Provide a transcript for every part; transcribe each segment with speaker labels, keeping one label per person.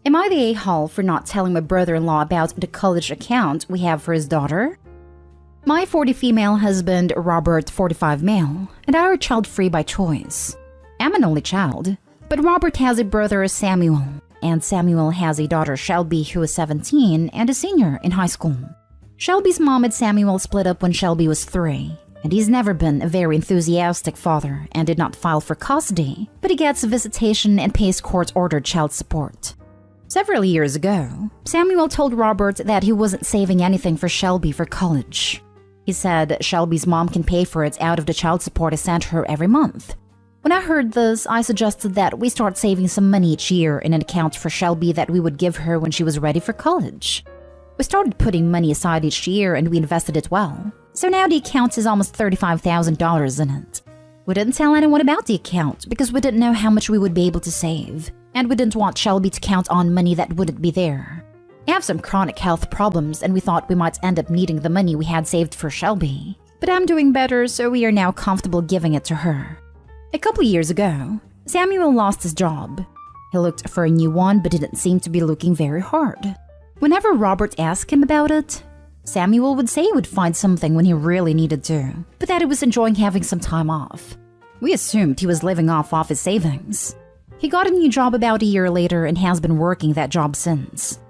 Speaker 1: Am I the a-hole for not telling my brother-in-law about the college account we have for his daughter? My 40 female husband, Robert, 45 male, and I are child-free by choice. I'm an only child, but Robert has a brother, Samuel, and Samuel has a daughter, Shelby, who is 17 and a senior in high school. Shelby's mom and Samuel split up when Shelby was 3, and he's never been a very enthusiastic father and did not file for custody, but he gets visitation and pays court-ordered child support. Several years ago, Samuel told Robert that he wasn't saving anything for Shelby for college. He said Shelby's mom can pay for it out of the child support I sent her every month. When I heard this, I suggested that we start saving some money each year in an account for Shelby that we would give her when she was ready for college. We started putting money aside each year and we invested it well. So now the account is almost $35,000 in it. We didn't tell anyone about the account because we didn't know how much we would be able to save. And we didn't want Shelby to count on money that wouldn't be there. I have some chronic health problems and we thought we might end up needing the money we had saved for Shelby. But I'm doing better, so we are now comfortable giving it to her. A couple years ago, Samuel lost his job. He looked for a new one but didn't seem to be looking very hard. Whenever Robert asked him about it, Samuel would say he would find something when he really needed to, but that he was enjoying having some time off. We assumed he was living off his savings. He got a new job about a year later and has been working that job since.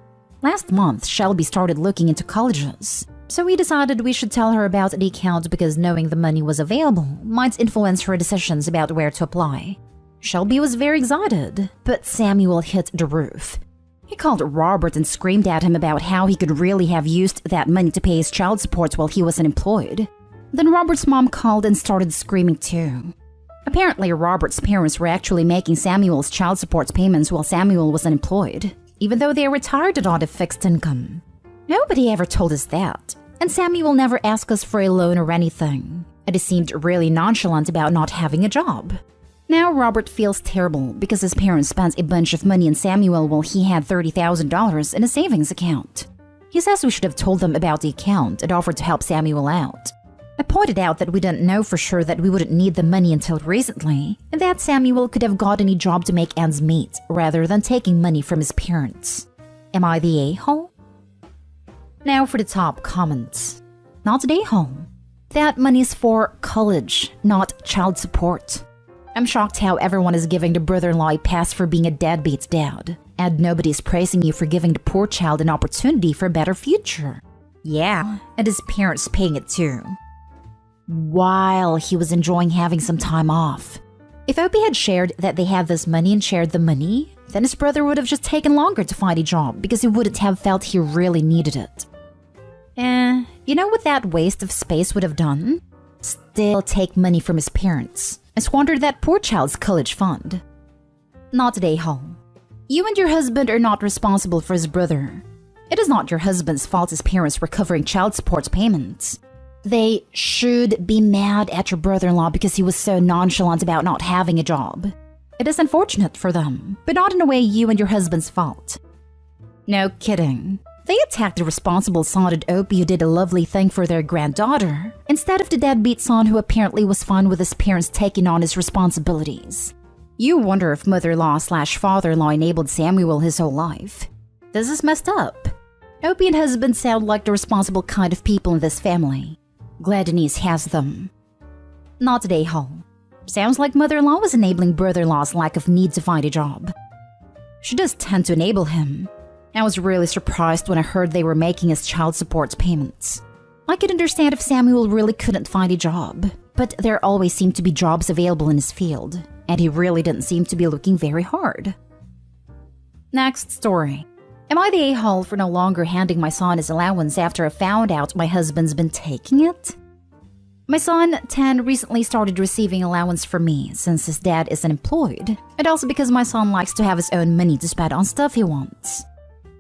Speaker 1: Last month, Shelby started looking into colleges, so we decided we should tell her about the account because knowing the money was available might influence her decisions about where to apply. Shelby was very excited, but Samuel hit the roof. He called Robert and screamed at him about how he could really have used that money to pay his child support while he was unemployed. Then Robert's mom called and started screaming too. Apparently, Robert's parents were actually making Samuel's child support payments while Samuel was unemployed, even though they were retired and on a fixed income. Nobody ever told us that, and Samuel never asked us for a loan or anything, and he seemed really nonchalant about not having a job. Now Robert feels terrible because his parents spent a bunch of money on Samuel while he had $30,000 in a savings account. He says we should have told them about the account and offered to help Samuel out. I pointed out that we didn't know for sure that we wouldn't need the money until recently, and that Samuel could have gotten a job to make ends meet rather than taking money from his parents. Am I the a-hole? Now for the top comments. Not the a-hole. That money is for college, not child support. I'm shocked how everyone is giving the brother-in-law a pass for being a deadbeat dad, and nobody's praising you for giving the poor child an opportunity for a better future. Yeah, and his parents paying it too. While he was enjoying having some time off. If Opie had shared that they had this money and shared the money, then his brother would have just taken longer to find a job because he wouldn't have felt he really needed it. You know what that waste of space would have done? Still take money from his parents and squander that poor child's college fund. Not today, home. You and your husband are not responsible for his brother. It is not your husband's fault his parents were covering child support payments. They should be mad at your brother-in-law because he was so nonchalant about not having a job. It is unfortunate for them, but not in a way you and your husband's fault. No kidding. They attacked the responsible son at Opie who did a lovely thing for their granddaughter, instead of the deadbeat son who apparently was fine with his parents taking on his responsibilities. You wonder if mother-in-law/father-in-law enabled Samuel his whole life. This is messed up. Opie and husband sound like the responsible kind of people in this family. Glad Denise has them. Not today, home. Sounds like mother-in-law was enabling brother-in-law's lack of need to find a job. She does tend to enable him. I was really surprised when I heard they were making his child support payments. I could understand if Samuel really couldn't find a job, but there always seemed to be jobs available in his field, and he really didn't seem to be looking very hard. Next story. Am I the a-hole for no longer handing my son his allowance after I found out my husband's been taking it? My son, 10, recently started receiving allowance from me since his dad is unemployed, and also because my son likes to have his own money to spend on stuff he wants.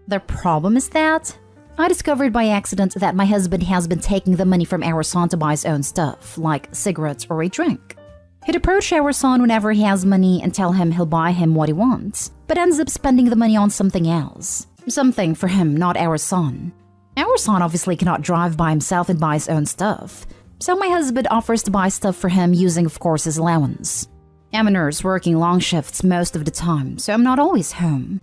Speaker 1: The problem is that I discovered by accident that my husband has been taking the money from our son to buy his own stuff, like cigarettes or a drink. He'd approach our son whenever he has money and tell him he'll buy him what he wants, but ends up spending the money on something else. Something for him, not our son. Our son obviously cannot drive by himself and buy his own stuff, so my husband offers to buy stuff for him using, of course, his allowance. I'm a nurse working long shifts most of the time, so I'm not always home.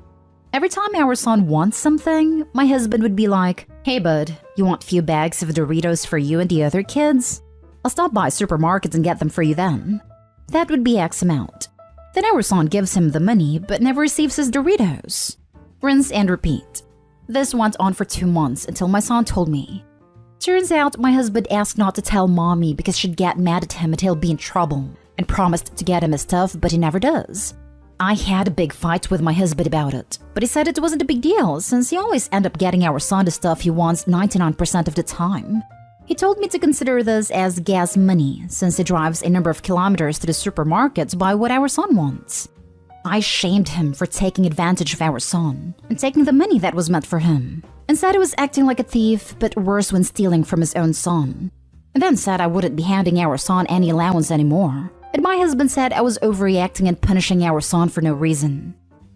Speaker 1: Every time our son wants something, my husband would be like, "Hey bud, you want a few bags of Doritos for you and the other kids? I'll stop by supermarkets and get them for you then." That would be X amount. Then our son gives him the money but never receives his Doritos. Rinse and repeat. This went on for 2 months until my son told me. Turns out my husband asked not to tell mommy because she'd get mad at him and he'll be in trouble, and promised to get him his stuff, but he never does. I had a big fight with my husband about it, but he said it wasn't a big deal since he always ends up getting our son the stuff he wants 99% of the time. He told me to consider this as gas money since he drives a number of kilometers to the supermarket to buy what our son wants. I shamed him for taking advantage of our son and taking the money that was meant for him, and said he was acting like a thief, but worse when stealing from his own son. And then said I wouldn't be handing our son any allowance anymore. And my husband said I was overreacting and punishing our son for no reason.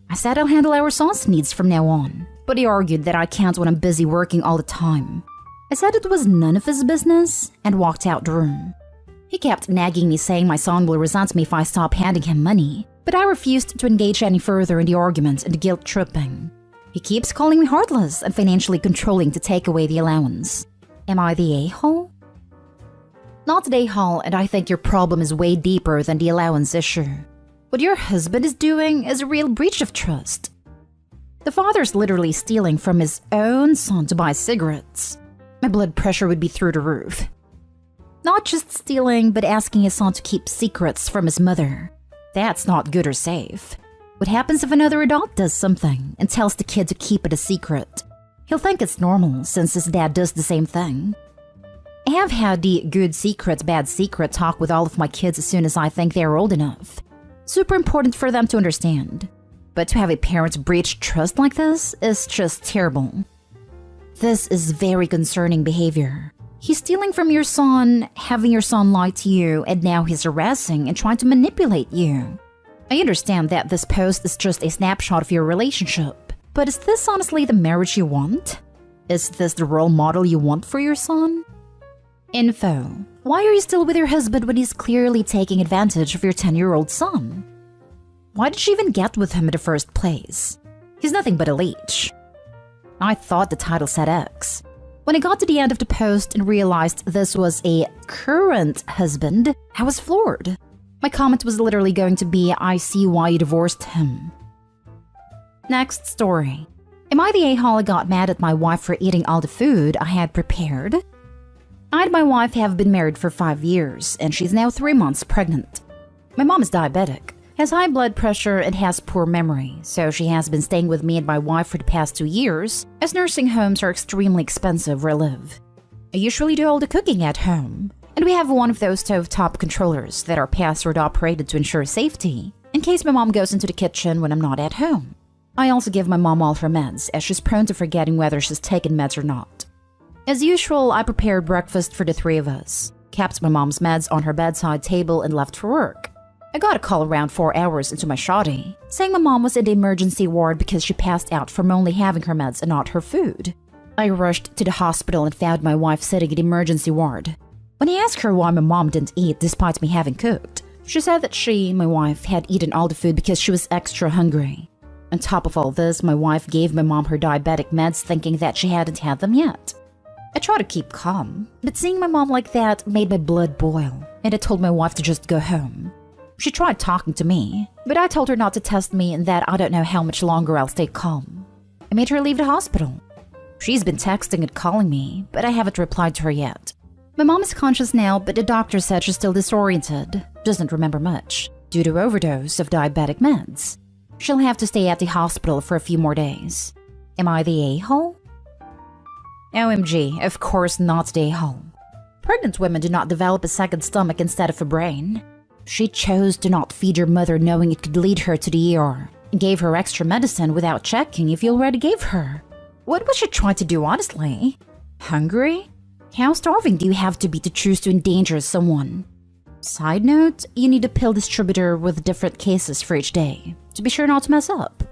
Speaker 1: I said I'll handle our son's needs from now on, but he argued that I can't when I'm busy working all the time. I said it was none of his business and walked out the room. He kept nagging me saying my son will resent me if I stop handing him money, but I refused to engage any further in the argument and guilt tripping. He keeps calling me heartless and financially controlling to take away the allowance. Am I the a-hole? Not the a-hole, and I think your problem is way deeper than the allowance issue. What your husband is doing is a real breach of trust. The father's literally stealing from his own son to buy cigarettes. My blood pressure would be through the roof. Not just stealing, but asking his son to keep secrets from his mother. That's not good or safe. What happens if another adult does something and tells the kid to keep it a secret? He'll think it's normal since his dad does the same thing. I have had the good secret, bad secret talk with all of my kids as soon as I think they're old enough. Super important for them to understand. But to have a parent breach trust like this is just terrible. This is very concerning behavior. He's stealing from your son, having your son lie to you, and now he's harassing and trying to manipulate you. I understand that this post is just a snapshot of your relationship, but is this honestly the marriage you want? Is this the role model you want for your son? Info. Why are you still with your husband when he's clearly taking advantage of your 10-year-old son? Why did she even get with him in the first place? He's nothing but a leech. I thought the title said X. When I got to the end of the post and realized this was a current husband, I was floored. My comment was literally going to be, "I see why you divorced him." Next story. Am I the a-hole who got mad at my wife for eating all the food I had prepared? I and my wife have been married for 5 years, and she's now 3 months pregnant. My mom is diabetic, has high blood pressure, and has poor memory, so she has been staying with me and my wife for the past 2 years, as nursing homes are extremely expensive where I live. I usually do all the cooking at home, and we have one of those stovetop controllers that are password operated to ensure safety, in case my mom goes into the kitchen when I'm not at home. I also give my mom all her meds, as she's prone to forgetting whether she's taken meds or not. As usual, I prepared breakfast for the 3 of us, kept my mom's meds on her bedside table, and left for work. I got a call around 4 hours into my shoddy, saying my mom was in the emergency ward because she passed out from only having her meds and not her food. I rushed to the hospital and found my wife sitting in the emergency ward. When I asked her why my mom didn't eat despite me having cooked, she said that she, my wife, had eaten all the food because she was extra hungry. On top of all this, my wife gave my mom her diabetic meds thinking that she hadn't had them yet. I tried to keep calm, but seeing my mom like that made my blood boil, and I told my wife to just go home. She tried talking to me, but I told her not to test me and that I don't know how much longer I'll stay calm. I made her leave the hospital. She's been texting and calling me, but I haven't replied to her yet. My mom is conscious now, but the doctor said she's still disoriented, doesn't remember much, due to overdose of diabetic meds. She'll have to stay at the hospital for a few more days. Am I the a-hole? OMG, of course not the a-hole. Pregnant women do not develop a second stomach instead of a brain. She chose to not feed your mother knowing it could lead her to the ER, and gave her extra medicine without checking if you already gave her. What was she trying to do, honestly? Hungry? How starving do you have to be to choose to endanger someone? Side note, you need a pill distributor with different cases for each day, to be sure not to mess up.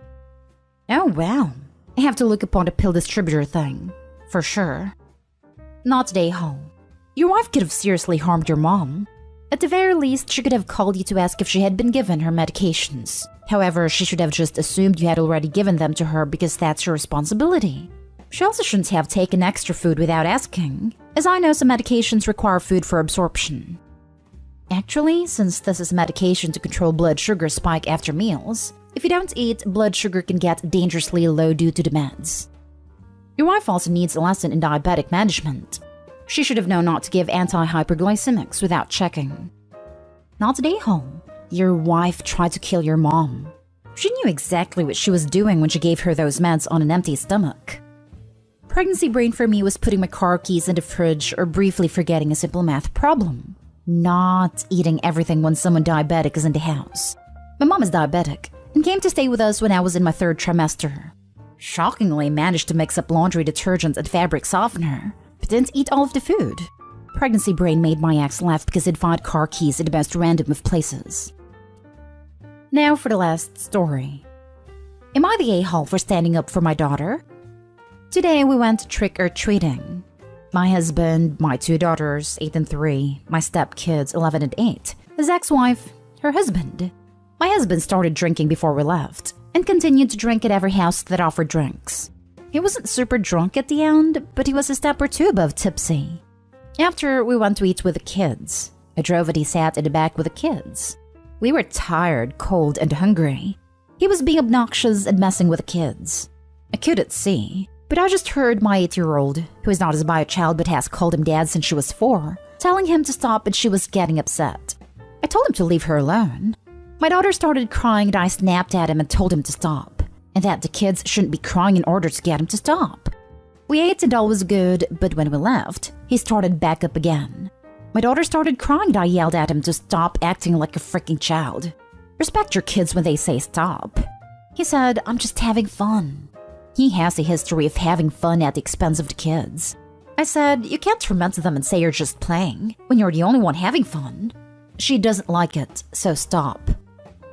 Speaker 1: Oh wow, I have to look upon the pill distributor thing. For sure. Not the a-hole. Your wife could have seriously harmed your mom. At the very least, she could have called you to ask if she had been given her medications. However, she should have just assumed you had already given them to her because that's your responsibility. She also shouldn't have taken extra food without asking, as I know some medications require food for absorption. Actually, since this is medication to control blood sugar spike after meals, if you don't eat, blood sugar can get dangerously low due to the meds. Your wife also needs a lesson in diabetic management. She should have known not to give anti-hyperglycemics without checking. Not today, home. Your wife tried to kill your mom. She knew exactly what she was doing when she gave her those meds on an empty stomach. Pregnancy brain for me was putting my car keys in the fridge or briefly forgetting a simple math problem. Not eating everything when someone diabetic is in the house. My mom is diabetic and came to stay with us when I was in my 3rd trimester. Shockingly managed to mix up laundry detergent and fabric softener, but didn't eat all of the food. Pregnancy brain made my ex laugh because he'd find car keys in the most random of places. Now for the last story. Am I the a-hole for standing up for my daughter? Today we went trick-or-treating. My husband, my 2 daughters, 8 and 3, my stepkids, 11 and 8, his ex-wife, her husband. My husband started drinking before we left, and continued to drink at every house that offered drinks. He wasn't super drunk at the end, but he was a step or 2 above tipsy. After, we went to eat with the kids. I drove and he sat in the back with the kids. We were tired, cold, and hungry. He was being obnoxious and messing with the kids. I couldn't see, but I just heard my 8-year-old, who is not his bio child but has called him dad since she was 4, telling him to stop, and she was getting upset. I told him to leave her alone. My daughter started crying and I snapped at him and told him to stop, and that the kids shouldn't be crying in order to get him to stop. We ate and all was good, but when we left, he started back up again. My daughter started crying and I yelled at him to stop acting like a freaking child. Respect your kids when they say stop. He said, I'm just having fun. He has a history of having fun at the expense of the kids. I said, you can't torment them and say you're just playing when you're the only one having fun. She doesn't like it, so stop.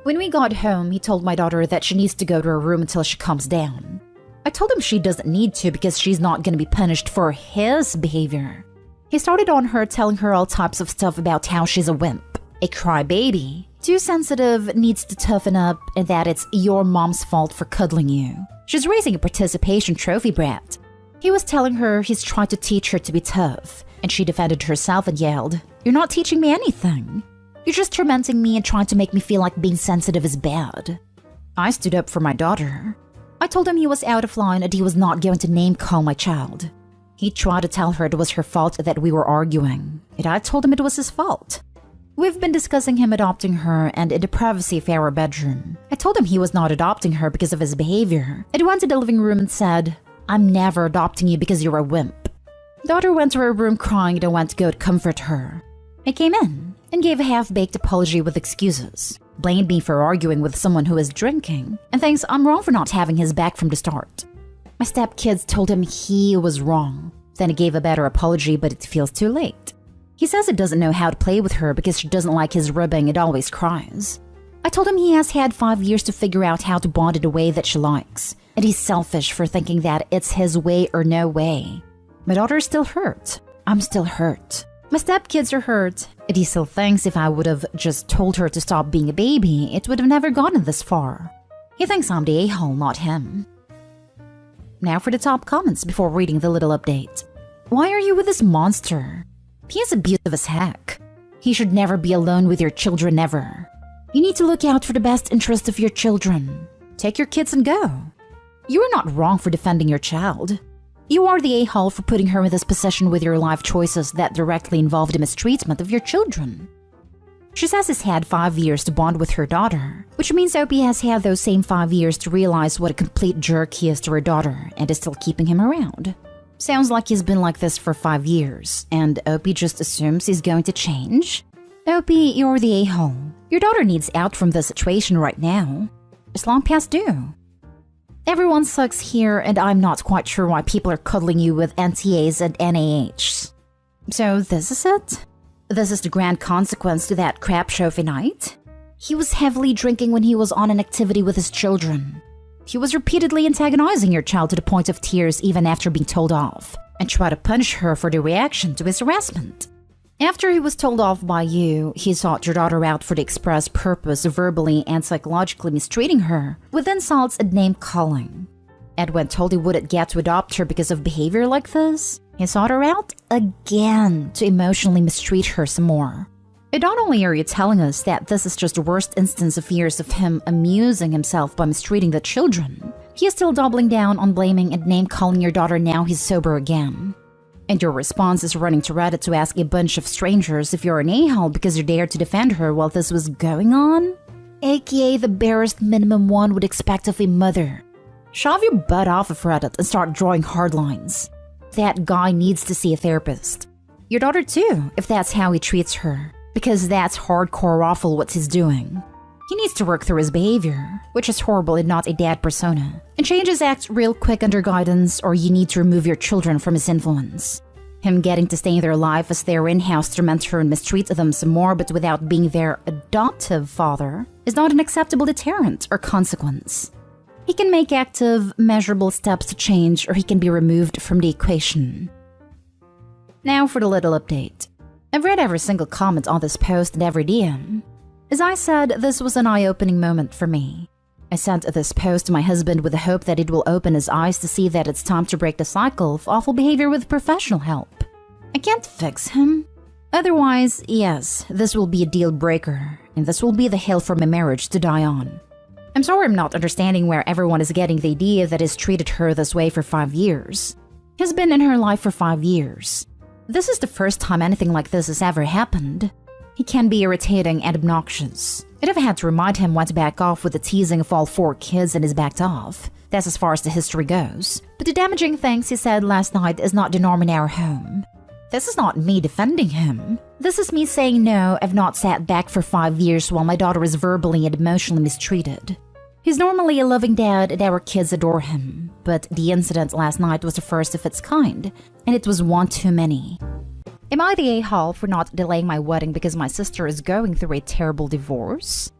Speaker 1: When we got home, he told my daughter that she needs to go to her room until she calms down. I told him she doesn't need to because she's not going to be punished for his behavior. He started on her, telling her all types of stuff about how she's a wimp, a crybaby, too sensitive, needs to toughen up, and that it's your mom's fault for cuddling you. She's raising a participation trophy brat. He was telling her he's trying to teach her to be tough, and she defended herself and yelled, You're not teaching me anything. You're just tormenting me and trying to make me feel like being sensitive is bad. I stood up for my daughter. I told him he was out of line and he was not going to name-call my child. He tried to tell her it was her fault that we were arguing, and I told him it was his fault. We've been discussing him adopting her and in the privacy of our bedroom. I told him he was not adopting her because of his behavior, and went to the living room and said, I'm never adopting you because you're a wimp. Daughter went to her room crying and I went to go to comfort her. I came in and gave a half-baked apology with excuses, blamed me for arguing with someone who is drinking, and thinks I'm wrong for not having his back from the start. My stepkids told him he was wrong. Then he gave a better apology, but it feels too late. He says he doesn't know how to play with her because she doesn't like his ribbing and always cries. I told him he has had 5 years to figure out how to bond in a way that she likes, and he's selfish for thinking that it's his way or no way. My daughter is still hurt. I'm still hurt. My stepkids are hurt, and he still thinks if I would have just told her to stop being a baby, it would have never gotten this far. He thinks I'm the a-hole, not him. Now for the top comments before reading the little update. Why are you with this monster? He is abusive as heck. He should never be alone with your children ever. You need to look out for the best interest of your children. Take your kids and go. You are not wrong for defending your child. You are the a-hole for putting her in this position with your life choices that directly involve the mistreatment of your children. She says he's had 5 years to bond with her daughter, which means Opie has had those same 5 years to realize what a complete jerk he is to her daughter and is still keeping him around. Sounds like he's been like this for 5 years, and Opie just assumes he's going to change. Opie, you're the a-hole. Your daughter needs out from this situation right now. It's long past due. Everyone sucks here, and I'm not quite sure why people are cuddling you with NTAs and NAHs. So this is it? This is the grand consequence to that crap trophy night? He was heavily drinking when he was on an activity with his children. He was repeatedly antagonizing your child to the point of tears even after being told off, and tried to punish her for the reaction to his harassment. After he was told off by you, he sought your daughter out for the express purpose of verbally and psychologically mistreating her with insults and name-calling. And when told he wouldn't get to adopt her because of behavior like this, he sought her out again to emotionally mistreat her some more. And not only are you telling us that this is just the worst instance of years of him amusing himself by mistreating the children, he is still doubling down on blaming and name-calling your daughter now he's sober again. And your response is running to Reddit to ask a bunch of strangers if you're an a-hole because you dared to defend her while this was going on? AKA the barest minimum one would expect of a mother. Shove your butt off of Reddit and start drawing hard lines. That guy needs to see a therapist. Your daughter too, if that's how he treats her. Because that's hardcore awful what he's doing. He needs to work through his behavior, which is horrible and not a dad persona, and change his acts real quick under guidance, or you need to remove your children from his influence. Him getting to stay in their life as their in-house tormentor and mistreat them some more but without being their adoptive father is not an acceptable deterrent or consequence. He can make active, measurable steps to change, or he can be removed from the equation. Now for the little update. I've read every single comment on this post and every DM. As I said, this was an eye-opening moment for me. I sent this post to my husband with the hope that it will open his eyes to see that it's time to break the cycle of awful behavior with professional help. I can't fix him. Otherwise, yes, this will be a deal breaker, and this will be the hill for my marriage to die on. I'm sorry I'm not understanding where everyone is getting the idea that he's treated her this way for 5 years. He's been in her life for 5 years. This is the first time anything like this has ever happened. He can be irritating and obnoxious. I'd have had to remind him when to back off with the teasing of all 4 kids, and he's backed off. That's as far as the history goes. But the damaging things he said last night is not the norm in our home. This is not me defending him. This is me saying no, I've not sat back for 5 years while my daughter is verbally and emotionally mistreated. He's normally a loving dad and our kids adore him, but the incident last night was the first of its kind, and it was one too many. Am I the a-hole for not delaying my wedding because my sister is going through a terrible divorce?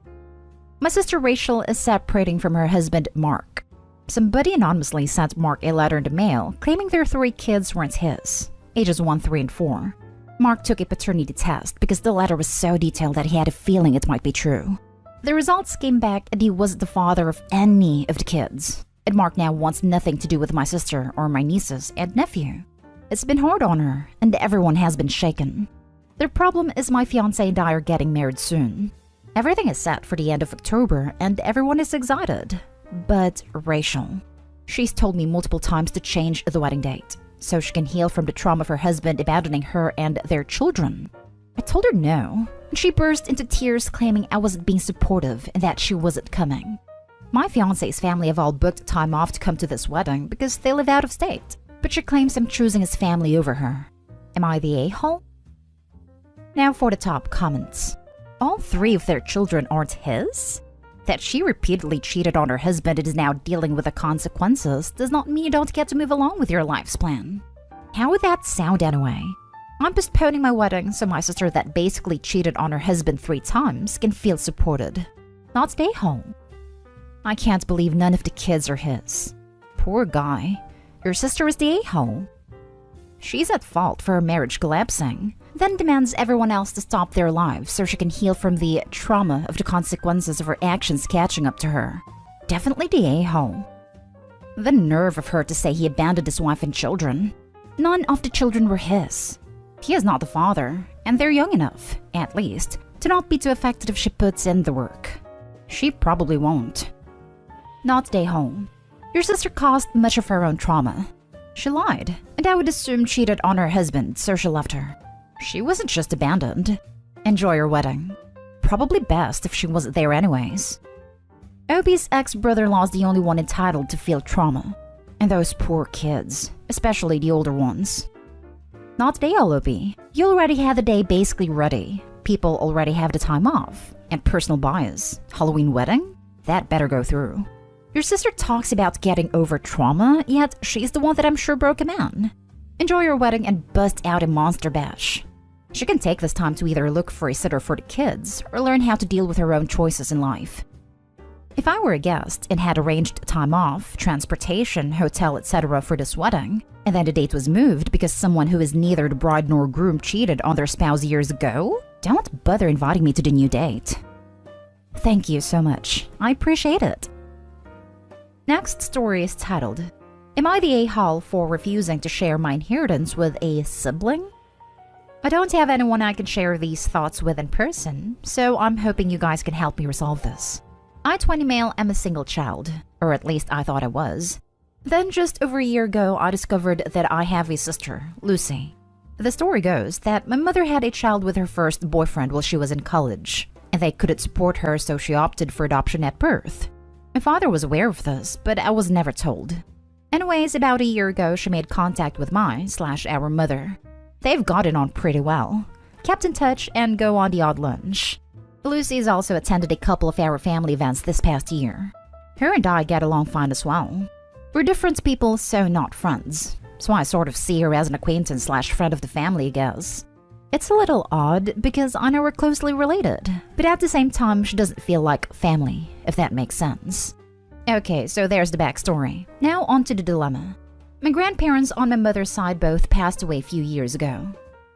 Speaker 1: My sister Rachel is separating from her husband Mark. Somebody anonymously sent Mark a letter in the mail claiming their 3 kids weren't his, ages 1, 3, and 4. Mark took a paternity test because the letter was so detailed that he had a feeling it might be true. The results came back and he wasn't the father of any of the kids. And Mark now wants nothing to do with my sister or my nieces and nephew. It's been hard on her, and everyone has been shaken. The problem is my fiancé and I are getting married soon. Everything is set for the end of October, and everyone is excited. But Rachel. She's told me multiple times to change the wedding date, so she can heal from the trauma of her husband abandoning her and their children. I told her no, and she burst into tears claiming I wasn't being supportive and that she wasn't coming. My fiancé's family have all booked time off to come to this wedding because they live out of state, but she claims I'm choosing his family over her. Am I the a-hole? Now for the top comments. All 3 of their children aren't his? That she repeatedly cheated on her husband and is now dealing with the consequences does not mean you don't get to move along with your life's plan. How would that sound anyway? I'm postponing my wedding so my sister that basically cheated on her husband 3 times can feel supported. Not stay home. I can't believe none of the kids are his. Poor guy. Your sister is the a-hole. She's at fault for her marriage collapsing, then demands everyone else to stop their lives so she can heal from the trauma of the consequences of her actions catching up to her. Definitely the a-hole. The nerve of her to say he abandoned his wife and children. None of the children were his. He is not the father, and they're young enough, at least, to not be too affected if she puts in the work. She probably won't. Not stay home. Your sister caused much of her own trauma. She lied, and I would assume cheated on her husband, so she left her. She wasn't just abandoned. Enjoy your wedding. Probably best if she wasn't there anyways. Obi's ex-brother-in-law is the only one entitled to feel trauma. And those poor kids, especially the older ones. Not day, Obi. You already had the day basically ready. People already have the time off. And personal bias. Halloween wedding? That better go through. Your sister talks about getting over trauma, yet she's the one that I'm sure broke a man. Enjoy your wedding and bust out a monster bash. She can take this time to either look for a sitter for the kids or learn how to deal with her own choices in life. If I were a guest and had arranged time off, transportation, hotel, etc. for this wedding, and then the date was moved because someone who is neither the bride nor groom cheated on their spouse years ago, don't bother inviting me to the new date. Thank you so much. I appreciate it. Next story is titled, Am I the a-hole for refusing to share my inheritance with a sibling? I don't have anyone I can share these thoughts with in person, so I'm hoping you guys can help me resolve this. I, 20 male, am a single child, or at least I thought I was. Then just over a year ago, I discovered that I have a sister, Lucy. The story goes that my mother had a child with her first boyfriend while she was in college, and they couldn't support her, so she opted for adoption at birth. My father was aware of this, but I was never told. Anyways, about a year ago, she made contact with our mother. They've gotten on pretty well, kept in touch, and go on the odd lunch. Lucy has also attended a couple of our family events this past year. Her and I get along fine as well. We're different people, so not friends. So I sort of see her as an acquaintance/friend of the family, I guess. It's a little odd because I know we're closely related, but at the same time, she doesn't feel like family, if that makes sense. Okay, so there's the backstory. Now on to the dilemma. My grandparents on my mother's side both passed away a few years ago.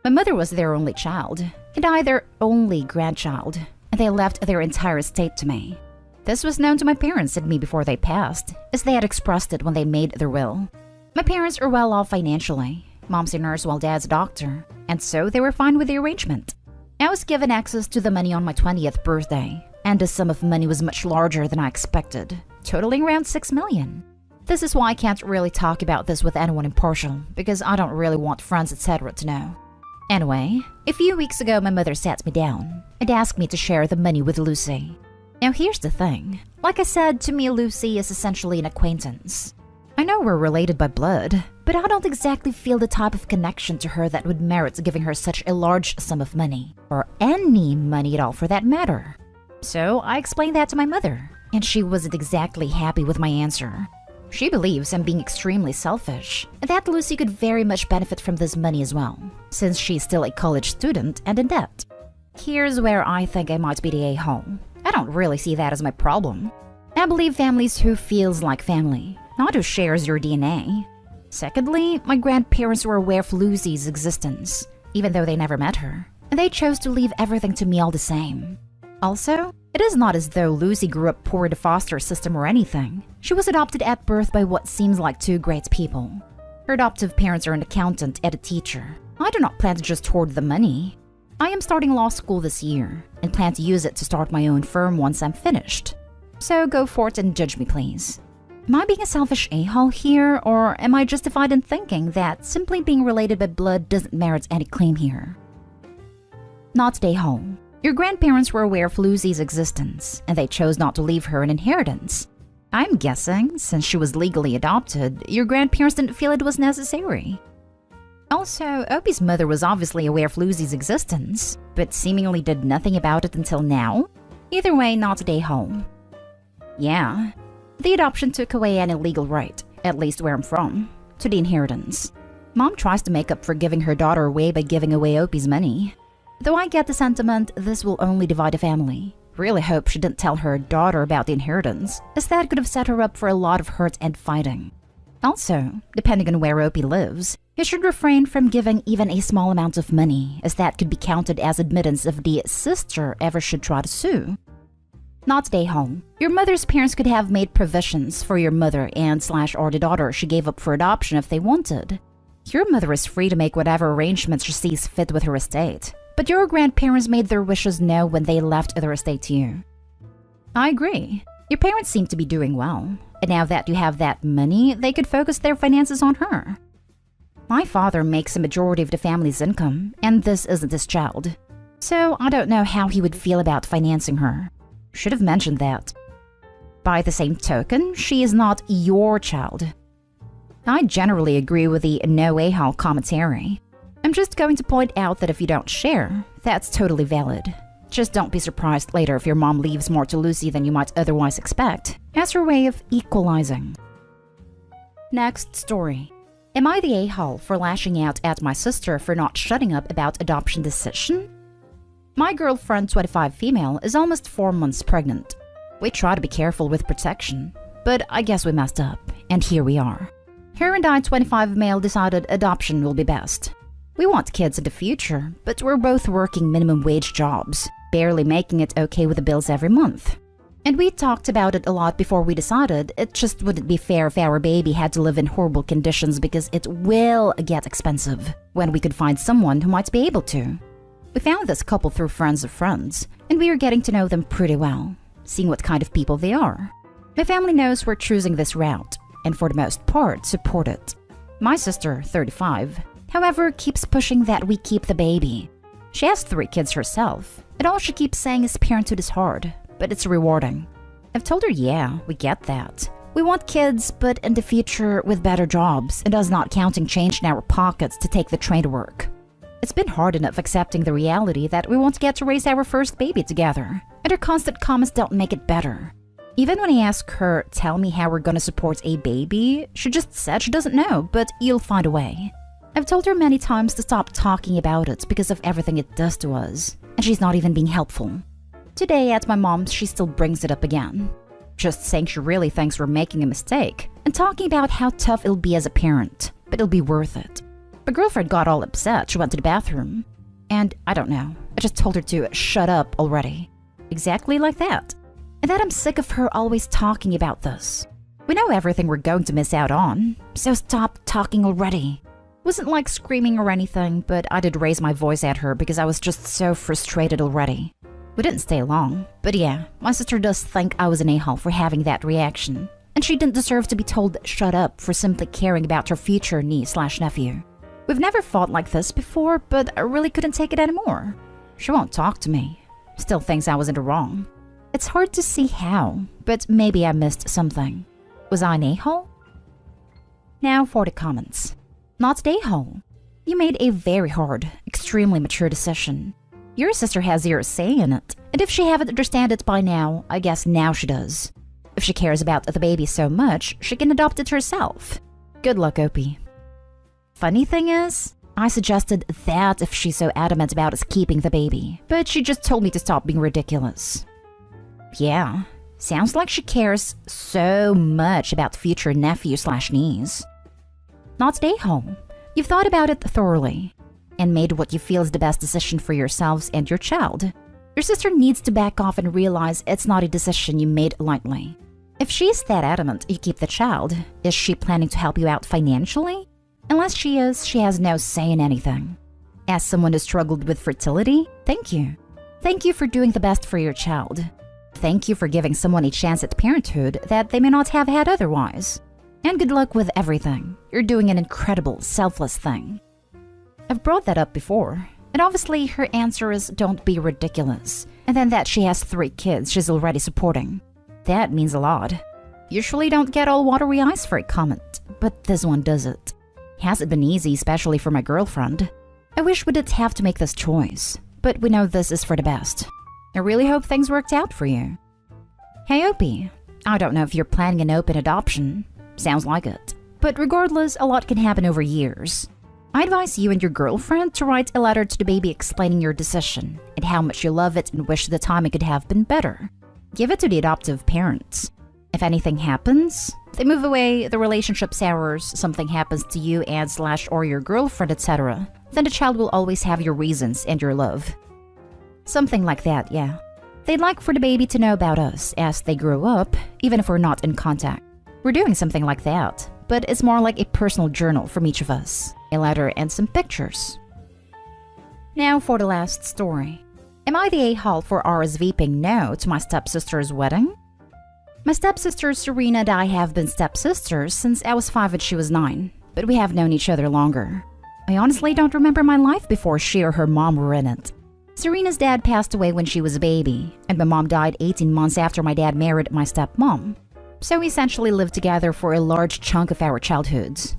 Speaker 1: My mother was their only child, and I their only grandchild, and they left their entire estate to me. This was known to my parents and me before they passed, as they had expressed it when they made their will. My parents are well off financially. Mom's a nurse while dad's a doctor, and so they were fine with the arrangement. I was given access to the money on my 20th birthday, and the sum of money was much larger than I expected, totaling around $6 million. This is why I can't really talk about this with anyone impartial, because I don't really want friends etc. to know. Anyway, a few weeks ago my mother sat me down and asked me to share the money with Lucy. Now here's the thing. Like I said, to me Lucy is essentially an acquaintance. I know we're related by blood, but I don't exactly feel the type of connection to her that would merit giving her such a large sum of money, or any money at all for that matter. So I explained that to my mother, and she wasn't exactly happy with my answer. She believes I'm being extremely selfish, and that Lucy could very much benefit from this money as well, since she's still a college student and in debt. Here's where I think I might be the a-hole. I don't really see that as my problem. I believe families who feels like family, not who shares your DNA. Secondly, my grandparents were aware of Lucy's existence, even though they never met her, and they chose to leave everything to me all the same. Also, it is not as though Lucy grew up poor in the foster system or anything. She was adopted at birth by what seems like two great people. Her adoptive parents are an accountant and a teacher. I do not plan to just hoard the money. I am starting law school this year, and plan to use it to start my own firm once I'm finished. So go forth and judge me, please. Am I being a selfish a-hole here, or am I justified in thinking that simply being related by blood doesn't merit any claim here? Not a-hole. Your grandparents were aware of Lucy's existence, and they chose not to leave her an inheritance. I'm guessing, since she was legally adopted, your grandparents didn't feel it was necessary. Also, Opie's mother was obviously aware of Lucy's existence, but seemingly did nothing about it until now. Either way, not a-hole. Yeah, the adoption took away any legal right, at least where I'm from, to the inheritance. Mom tries to make up for giving her daughter away by giving away Opie's money. Though I get the sentiment, this will only divide a family. Really hope she didn't tell her daughter about the inheritance, as that could have set her up for a lot of hurt and fighting. Also, depending on where Opie lives, you should refrain from giving even a small amount of money, as that could be counted as admittance if the sister ever should try to sue. Not a-hole. Your mother's parents could have made provisions for your mother and/or the daughter she gave up for adoption if they wanted. Your mother is free to make whatever arrangements she sees fit with her estate, but your grandparents made their wishes known when they left their estate to you. I agree. Your parents seem to be doing well, and now that you have that money, they could focus their finances on her. My father makes a majority of the family's income, and this isn't his child. So I don't know how he would feel about financing her. Should have mentioned that. By the same token, she is not your child. I generally agree with the no a-hole commentary. I'm just going to point out that if you don't share, that's totally valid. Just don't be surprised later if your mom leaves more to Lucy than you might otherwise expect, as her way of equalizing. Next story. Am I the a-hole for lashing out at my sister for not shutting up about adoption decision? My girlfriend, 25 female, is almost 4 months pregnant. We try to be careful with protection, but I guess we messed up, and here we are. Her and I, 25 male, decided adoption will be best. We want kids in the future, but we're both working minimum wage jobs, barely making it okay with the bills every month. And we talked about it a lot before we decided it just wouldn't be fair if our baby had to live in horrible conditions because it will get expensive when we could find someone who might be able to. We found this couple through friends of friends, and we are getting to know them pretty well, seeing what kind of people they are. My family knows we're choosing this route, and for the most part, support it. My sister, 35, however, keeps pushing that we keep the baby. She has 3 kids herself, and all she keeps saying is parenthood is hard, but it's rewarding. I've told her, yeah, we get that. We want kids, but in the future with better jobs and us not counting change in our pockets to take the train to work. It's been hard enough accepting the reality that we won't get to raise our first baby together, and her constant comments don't make it better. Even when I ask her, tell me how we're gonna support a baby, she just said she doesn't know, but you'll find a way. I've told her many times to stop talking about it because of everything it does to us, and she's not even being helpful. Today at my mom's, she still brings it up again, just saying she really thinks we're making a mistake, and talking about how tough it'll be as a parent, but it'll be worth it. My girlfriend got all upset. She went to the bathroom, and I don't know, I just told her to shut up already. Exactly like that. And that I'm sick of her always talking about this. We know everything we're going to miss out on, so stop talking already. Wasn't like screaming or anything, but I did raise my voice at her because I was just so frustrated already. We didn't stay long, but yeah, my sister does think I was an a-hole for having that reaction, and she didn't deserve to be told shut up for simply caring about her future niece/nephew. We've never fought like this before, but I really couldn't take it anymore. She won't talk to me, still thinks I was in the wrong. It's hard to see how, but maybe I missed something. Was I an a-hole? Now for the comments. Not an a-hole. You made a very hard, extremely mature decision. Your sister has zero say in it, and if she haven't understand it by now, I guess now she does. If she cares about the baby so much, she can adopt it herself. Good luck, Opie. Funny thing is, I suggested that if she's so adamant about us keeping the baby, but she just told me to stop being ridiculous. Yeah, sounds like she cares so much about future nephew/niece. Not an a-hole. You've thought about it thoroughly and made what you feel is the best decision for yourselves and your child. Your sister needs to back off and realize it's not a decision you made lightly. If she's that adamant you keep the child, is she planning to help you out financially? Unless she is, she has no say in anything. As someone who struggled with fertility, thank you. Thank you for doing the best for your child. Thank you for giving someone a chance at parenthood that they may not have had otherwise. And good luck with everything. You're doing an incredible, selfless thing. I've brought that up before, and obviously her answer is don't be ridiculous, and then that she has 3 kids she's already supporting. That means a lot. Usually don't get all watery eyes for a comment, but this one does it. Hasn't been easy, especially for my girlfriend. I wish we didn't have to make this choice, but we know this is for the best. I really hope things worked out for you. Hey Opie, I don't know if you're planning an open adoption. Sounds like it. But regardless, a lot can happen over years. I advise you and your girlfriend to write a letter to the baby explaining your decision and how much you love it and wish the timing could have been better. Give it to the adoptive parents. If anything happens, they move away, the relationship sours, something happens to you and/or your girlfriend, etc., then the child will always have your reasons and your love. Something like that, yeah. They'd like for the baby to know about us as they grow up, even if we're not in contact. We're doing something like that, but it's more like a personal journal from each of us, a letter and some pictures. Now for the last story. Am I the a-hole for RSVPing no to my stepsister's wedding? My stepsister Serena and I have been stepsisters since I was 5 and she was 9, but we have known each other longer. I honestly don't remember my life before she or her mom were in it. Serena's dad passed away when she was a baby, and my mom died 18 months after my dad married my stepmom. So we essentially lived together for a large chunk of our childhoods.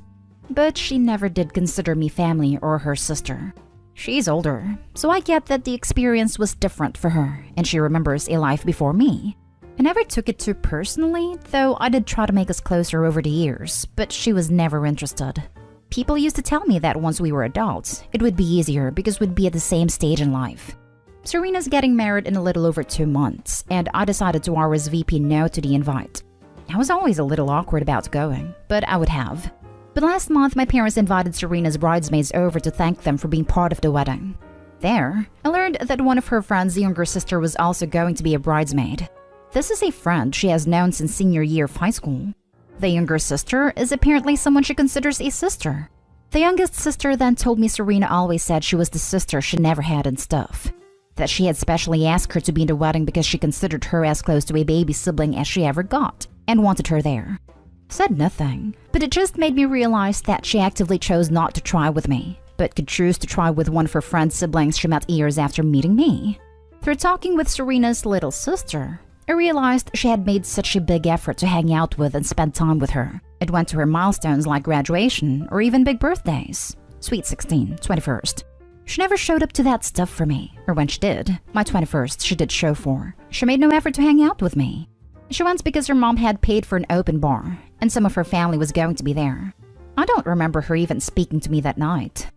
Speaker 1: But she never did consider me family or her sister. She's older, so I get that the experience was different for her, and she remembers a life before me. I never took it too personally, though I did try to make us closer over the years, but she was never interested. People used to tell me that once we were adults, it would be easier because we'd be at the same stage in life. Serena's getting married in a little over 2 months, and I decided to RSVP no to the invite. I was always a little awkward about going, but I would have. But last month, my parents invited Serena's bridesmaids over to thank them for being part of the wedding. There, I learned that one of her friend's younger sister was also going to be a bridesmaid. This is a friend she has known since senior year of high school. The younger sister is apparently someone she considers a sister. The youngest sister then told me Serena always said she was the sister she never had and stuff. That she had specially asked her to be in the wedding because she considered her as close to a baby sibling as she ever got, and wanted her there. Said nothing, but it just made me realize that she actively chose not to try with me, but could choose to try with one of her friend's siblings she met years after meeting me. Through talking with Serena's little sister, I realized she had made such a big effort to hang out with and spend time with her. It went to her milestones like graduation or even big birthdays. Sweet 16, 21st. She never showed up to that stuff for me, or when she did, my 21st she did show for. She made no effort to hang out with me. She went because her mom had paid for an open bar, and some of her family was going to be there. I don't remember her even speaking to me that night.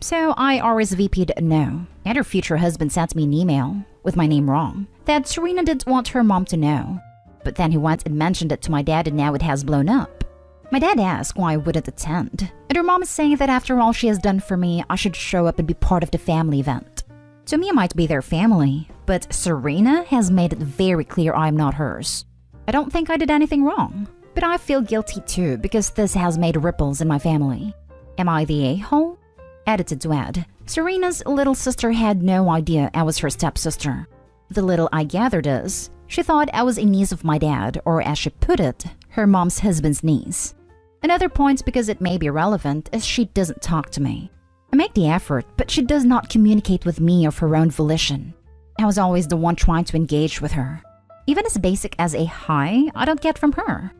Speaker 1: So I RSVP'd no, and her future husband sent me an email, with my name wrong, that Serena didn't want her mom to know. But then he went and mentioned it to my dad and now it has blown up. My dad asked why I wouldn't attend, and her mom is saying that after all she has done for me, I should show up and be part of the family event. To me, I might be their family, but Serena has made it very clear I am not hers. I don't think I did anything wrong, but I feel guilty too because this has made ripples in my family. Am I the a-hole? Edited to add, Serena's little sister had no idea I was her stepsister. The little I gathered is, she thought I was a niece of my dad, or as she put it, her mom's husband's niece. Another point, because it may be relevant, is she doesn't talk to me. I make the effort, but she does not communicate with me of her own volition. I was always the one trying to engage with her. Even as basic as a hi, I don't get from her.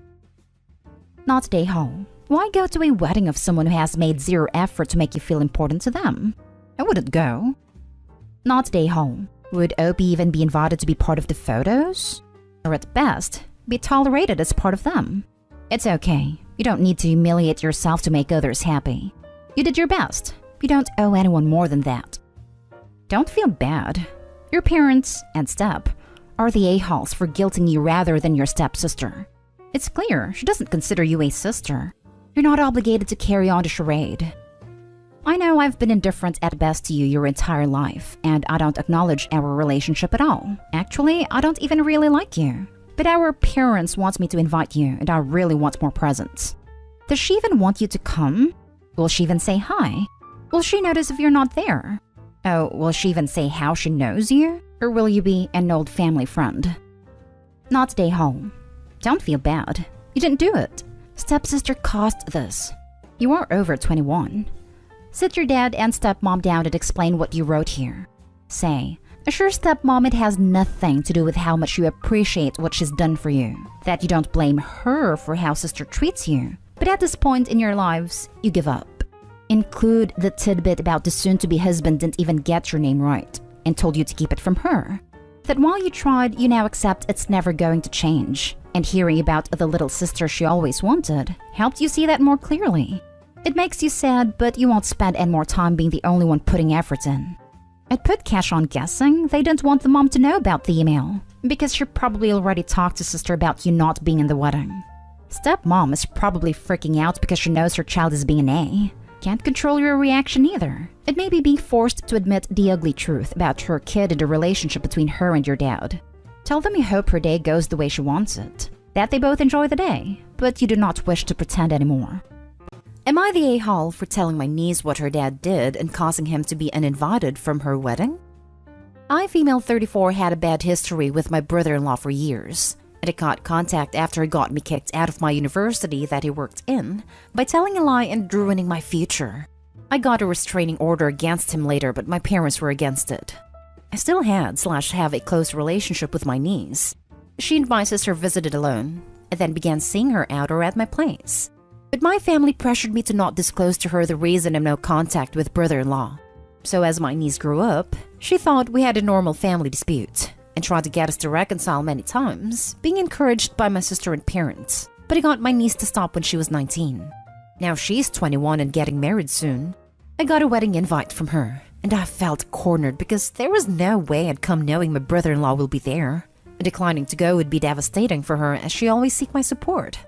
Speaker 1: Not day home. Why go to a wedding of someone who has made zero effort to make you feel important to them? I wouldn't go. Not day home. Would Opie even be invited to be part of the photos? Or at best, be tolerated as part of them? It's okay. You don't need to humiliate yourself to make others happy. You did your best. You don't owe anyone more than that. Don't feel bad. Your parents and step are the a-holes for guilting you rather than your stepsister. It's clear she doesn't consider you a sister. You're not obligated to carry on the charade. I know I've been indifferent at best to you your entire life, and I don't acknowledge our relationship at all. Actually, I don't even really like you. But our parents want me to invite you, and I really want more presents. Does she even want you to come? Will she even say hi? Will she notice if you're not there? Oh, will she even say how she knows you? Or will you be an old family friend? Not stay home. Don't feel bad. You didn't do it. Stepsister caused this. You are over 21. Sit your dad and stepmom down and explain what you wrote here. Say, assure stepmom it has nothing to do with how much you appreciate what she's done for you. That you don't blame her for how sister treats you. But at this point in your lives, you give up. Include the tidbit about the soon-to-be husband didn't even get your name right and told you to keep it from her. That while you tried, you now accept it's never going to change. And hearing about the little sister she always wanted helped you see that more clearly. It makes you sad, but you won't spend any more time being the only one putting effort in. I'd put cash on guessing they didn't want the mom to know about the email, because she probably already talked to sister about you not being in the wedding. Stepmom is probably freaking out because she knows her child is being an A. Can't control your reaction either. It may be being forced to admit the ugly truth about her kid and the relationship between her and your dad. Tell them you hope her day goes the way she wants it, that they both enjoy the day, but you do not wish to pretend anymore. Am I the a-hole for telling my niece what her dad did and causing him to be uninvited from her wedding? I, female 34, had a bad history with my brother-in-law for years, and it got contact after he got me kicked out of my university that he worked in by telling a lie and ruining my future. I got a restraining order against him later, but my parents were against it. I still have a close relationship with my niece. She and my sister visited alone, and then began seeing her out or at my place. But my family pressured me to not disclose to her the reason of no contact with brother-in-law. So as my niece grew up, she thought we had a normal family dispute, and tried to get us to reconcile many times, being encouraged by my sister and parents. But I got my niece to stop when she was 19. Now she's 21 and getting married soon. I got a wedding invite from her, and I felt cornered because there was no way I'd come knowing my brother-in-law will be there. Declining to go would be devastating for her as she always seeks my support.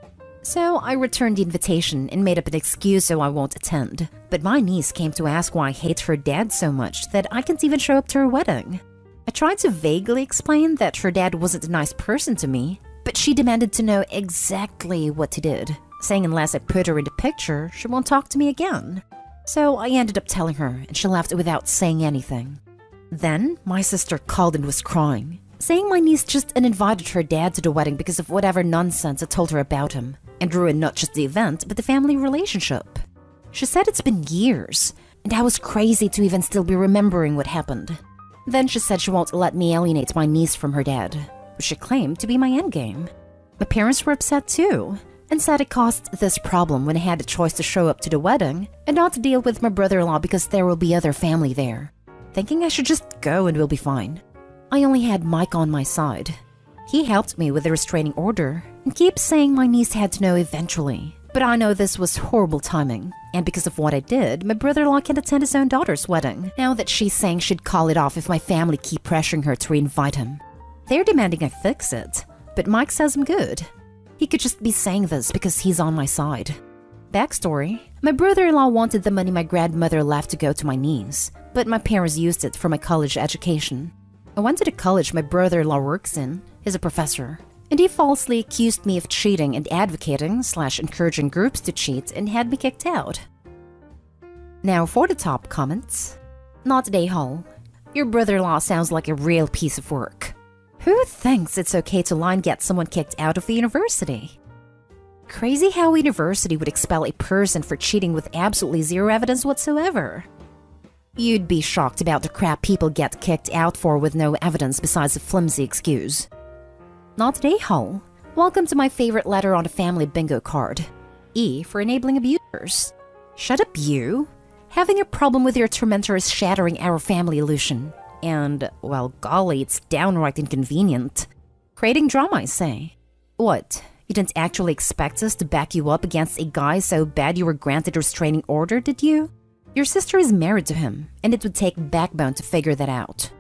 Speaker 1: So I returned the invitation and made up an excuse so I won't attend. But my niece came to ask why I hate her dad so much that I can't even show up to her wedding. I tried to vaguely explain that her dad wasn't a nice person to me, but she demanded to know exactly what he did, saying unless I put her in the picture, she won't talk to me again. So I ended up telling her, and she left without saying anything. Then my sister called and was crying, saying my niece just uninvited her dad to the wedding because of whatever nonsense I told her about him, and ruined not just the event, but the family relationship. She said it's been years, and I was crazy to even still be remembering what happened. Then she said she won't let me alienate my niece from her dad, which she claimed to be my endgame. My parents were upset too, and said it caused this problem when I had the choice to show up to the wedding and not to deal with my brother-in-law because there will be other family there. Thinking I should just go and we'll be fine. I only had Mike on my side. He helped me with the restraining order and keeps saying my niece had to know eventually. But I know this was horrible timing, and because of what I did, my brother-in-law can't attend his own daughter's wedding, now that she's saying she'd call it off if my family keep pressuring her to reinvite him. They're demanding I fix it, but Mike says I'm good. He could just be saying this because he's on my side. Backstory: my brother-in-law wanted the money my grandmother left to go to my niece, but my parents used it for my college education. I went to the college my brother-in-law works in. He's a professor, and he falsely accused me of cheating and advocating/encouraging groups to cheat and had me kicked out. Now for the top comments. Not Day Hall. Your brother-in-law sounds like a real piece of work. Who thinks it's okay to lie and get someone kicked out of the university? Crazy how a university would expel a person for cheating with absolutely zero evidence whatsoever. You'd be shocked about the crap people get kicked out for with no evidence besides a flimsy excuse. Not Day Hall. Welcome to my favorite letter on a family bingo card. E for enabling abusers. Shut up, you. Having a problem with your tormentor is shattering our family illusion. And, well, golly, it's downright inconvenient. Creating drama, I say. What? You didn't actually expect us to back you up against a guy so bad you were granted a restraining order, did you? Your sister is married to him, and it would take backbone to figure that out.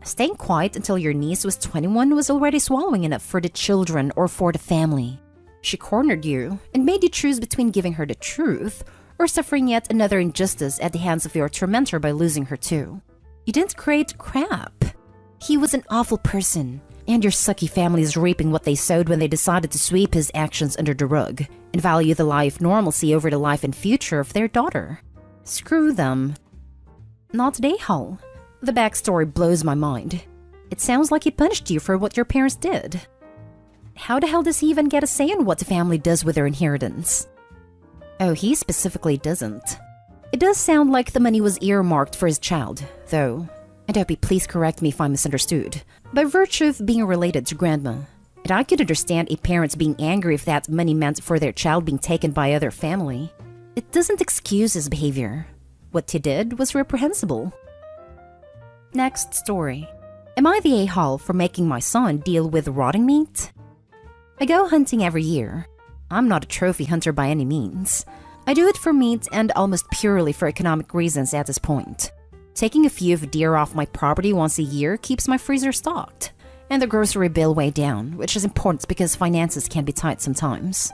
Speaker 1: Staying quiet until your niece was 21 was already swallowing enough for the children or for the family. She cornered you and made you choose between giving her the truth or suffering yet another injustice at the hands of your tormentor by losing her too. You didn't create crap. He was an awful person, and your sucky family is reaping what they sowed when they decided to sweep his actions under the rug and value the life normalcy over the life and future of their daughter. Screw them. Not Day Hall. The backstory blows my mind. It sounds like he punished you for what your parents did. How the hell does he even get a say in what the family does with their inheritance? Oh, he specifically doesn't. It does sound like the money was earmarked for his child, though. And Opie, please correct me if I misunderstood. By virtue of being related to Grandma. And I could understand a parent being angry if that money meant for their child being taken by other family. It doesn't excuse his behavior. What he did was reprehensible. Next story. Am I the a-hole for making my son deal with rotting meat? I go hunting every year. I'm not a trophy hunter by any means. I do it for meat and almost purely for economic reasons at this point. Taking a few of deer off my property once a year keeps my freezer stocked, and the grocery bill way down, which is important because finances can be tight sometimes.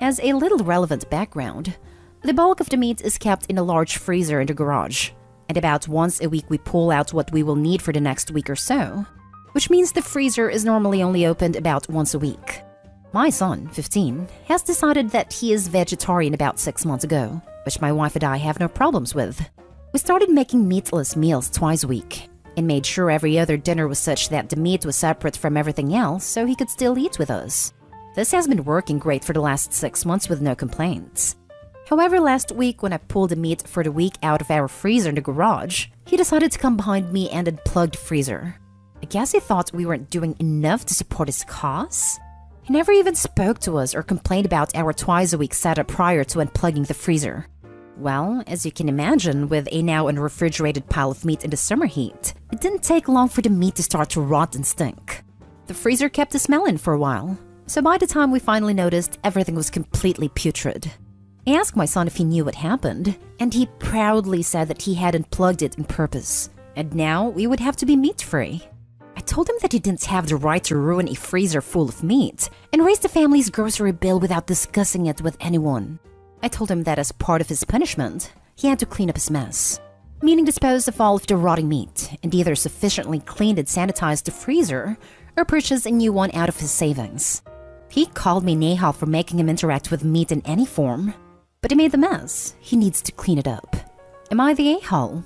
Speaker 1: As a little relevant background, the bulk of the meat is kept in a large freezer in the garage, and about once a week we pull out what we will need for the next week or so, which means the freezer is normally only opened about once a week. My son, 15, has decided that he is vegetarian about 6 months ago, which my wife and I have no problems with. We started making meatless meals twice a week, and made sure every other dinner was such that the meat was separate from everything else so he could still eat with us. This has been working great for the last 6 months with no complaints. However, last week when I pulled the meat for the week out of our freezer in the garage, he decided to come behind me and unplug the freezer. I guess he thought we weren't doing enough to support his cause? He never even spoke to us or complained about our twice-a-week setup prior to unplugging the freezer. Well, as you can imagine, with a now unrefrigerated pile of meat in the summer heat, it didn't take long for the meat to start to rot and stink. The freezer kept the smell in for a while, so by the time we finally noticed, everything was completely putrid. I asked my son if he knew what happened, and he proudly said that he hadn't plugged it on purpose, and now we would have to be meat-free. I told him that he didn't have the right to ruin a freezer full of meat and raise the family's grocery bill without discussing it with anyone. I told him that as part of his punishment, he had to clean up his mess, meaning dispose of all of the rotting meat and either sufficiently cleaned and sanitized the freezer or purchase a new one out of his savings. He called me Nahal for making him interact with meat in any form, but he made the mess. He needs to clean it up. Am I the a-hole?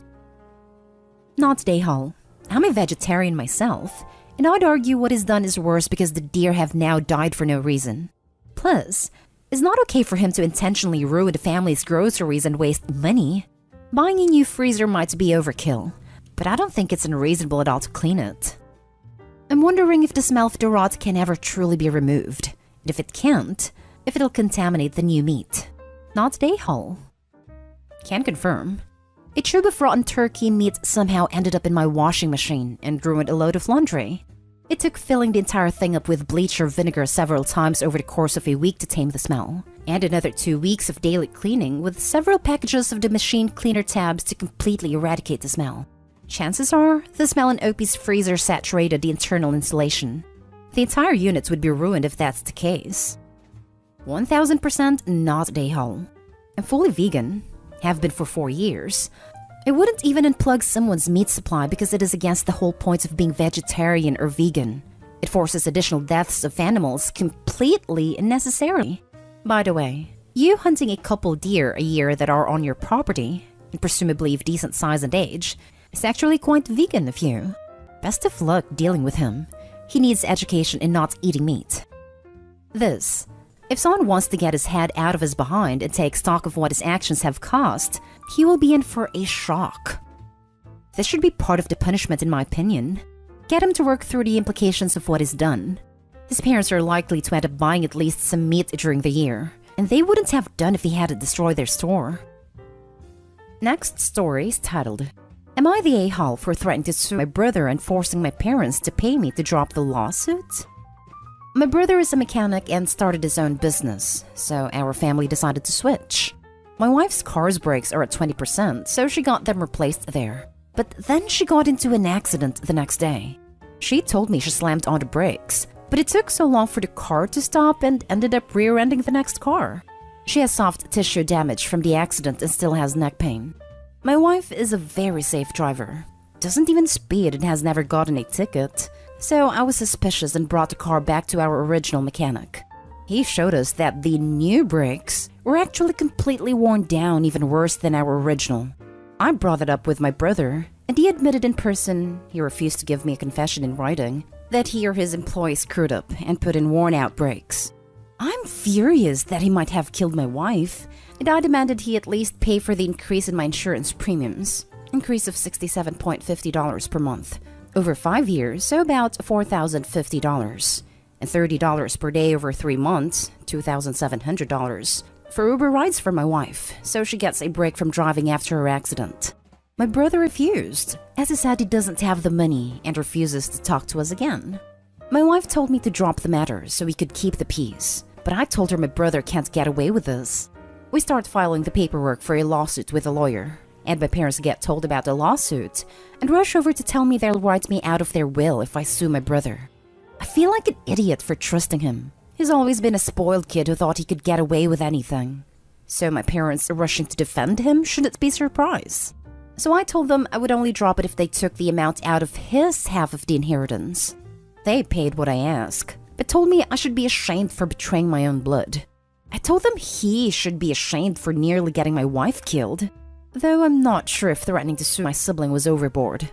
Speaker 1: Not the a-hole. I'm a vegetarian myself, and I'd argue what is done is worse because the deer have now died for no reason. Plus, it's not okay for him to intentionally ruin the family's groceries and waste money. Buying a new freezer might be overkill, but I don't think it's unreasonable at all to clean it. I'm wondering if the smell of the rot can ever truly be removed, and if it can't, if it'll contaminate the new meat. Not the a-hole. Can confirm. A tube of rotten turkey meat somehow ended up in my washing machine and ruined a load of laundry. It took filling the entire thing up with bleach or vinegar several times over the course of a week to tame the smell, and another 2 weeks of daily cleaning with several packages of the machine cleaner tabs to completely eradicate the smell. Chances are, the smell in Opie's freezer saturated the internal insulation. The entire unit would be ruined if that's the case. 1000% not the a-hole. I'm fully vegan, have been for 4 years. I wouldn't even unplug someone's meat supply because it is against the whole point of being vegetarian or vegan. It forces additional deaths of animals completely unnecessarily. By the way, you hunting a couple deer a year that are on your property, and presumably of decent size and age, is actually quite vegan of you. Best of luck dealing with him. He needs education in not eating meat. This. If someone wants to get his head out of his behind and take stock of what his actions have cost, he will be in for a shock. This should be part of the punishment in my opinion. Get him to work through the implications of what is done. His parents are likely to end up buying at least some meat during the year, and they wouldn't have done if he hadn't destroyed their store. Next story is titled, Am I the a-hole for threatening to sue my brother and forcing my parents to pay me to drop the lawsuit? My brother is a mechanic and started his own business, so our family decided to switch. My wife's car's brakes are at 20%, so she got them replaced there. But then she got into an accident the next day. She told me she slammed on the brakes, but it took so long for the car to stop and ended up rear-ending the next car. She has soft tissue damage from the accident and still has neck pain. My wife is a very safe driver, doesn't even speed and has never gotten a ticket. So I was suspicious and brought the car back to our original mechanic. He showed us that the new brakes were actually completely worn down, even worse than our original. I brought it up with my brother, and he admitted in person, he refused to give me a confession in writing, that he or his employee screwed up and put in worn-out brakes. I'm furious that he might have killed my wife, and I demanded he at least pay for the increase in my insurance premiums, increase of $67.50 per month. Over 5 years, so about $4,050, and $30 per day over 3 months, $2,700, for Uber rides for my wife, so she gets a break from driving after her accident. My brother refused, as he said he doesn't have the money and refuses to talk to us again. My wife told me to drop the matter so we could keep the peace, but I told her my brother can't get away with this. We start filing the paperwork for a lawsuit with a lawyer, and my parents get told about the lawsuit and rush over to tell me they'll write me out of their will if I sue my brother. I feel like an idiot for trusting him. He's always been a spoiled kid who thought he could get away with anything. So my parents rushing to defend him shouldn't be a surprise. So I told them I would only drop it if they took the amount out of his half of the inheritance. They paid what I asked, but told me I should be ashamed for betraying my own blood. I told them he should be ashamed for nearly getting my wife killed, though I'm not sure if threatening to sue my sibling was overboard.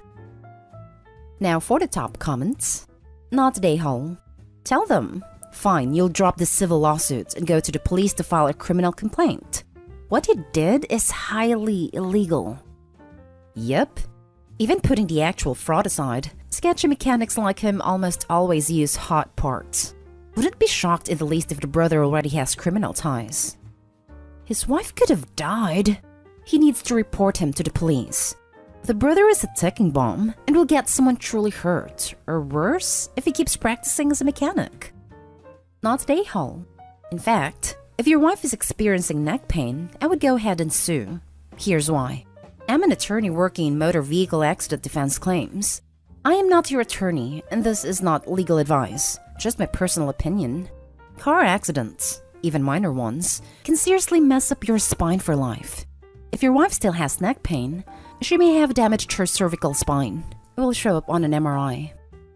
Speaker 1: Now for the top comments. Not the a-hole. Tell them, fine, you'll drop the civil lawsuit and go to the police to file a criminal complaint. What he did is highly illegal. Yep. Even putting the actual fraud aside, sketchy mechanics like him almost always use hot parts. Wouldn't be shocked in the least if the brother already has criminal ties. His wife could have died. He needs to report him to the police. The brother is a ticking bomb and will get someone truly hurt, or worse, if he keeps practicing as a mechanic. Not the a-hole. In fact,
Speaker 2: If your wife is experiencing neck pain, I would go ahead and sue. Here's why. I'm an attorney working in motor vehicle accident defense claims. I am not your attorney, and this is not legal advice, just my personal opinion. Car accidents, even minor ones, can seriously mess up your spine for life. If your wife still has neck pain, she may have damaged her cervical spine. It will show up on an MRI.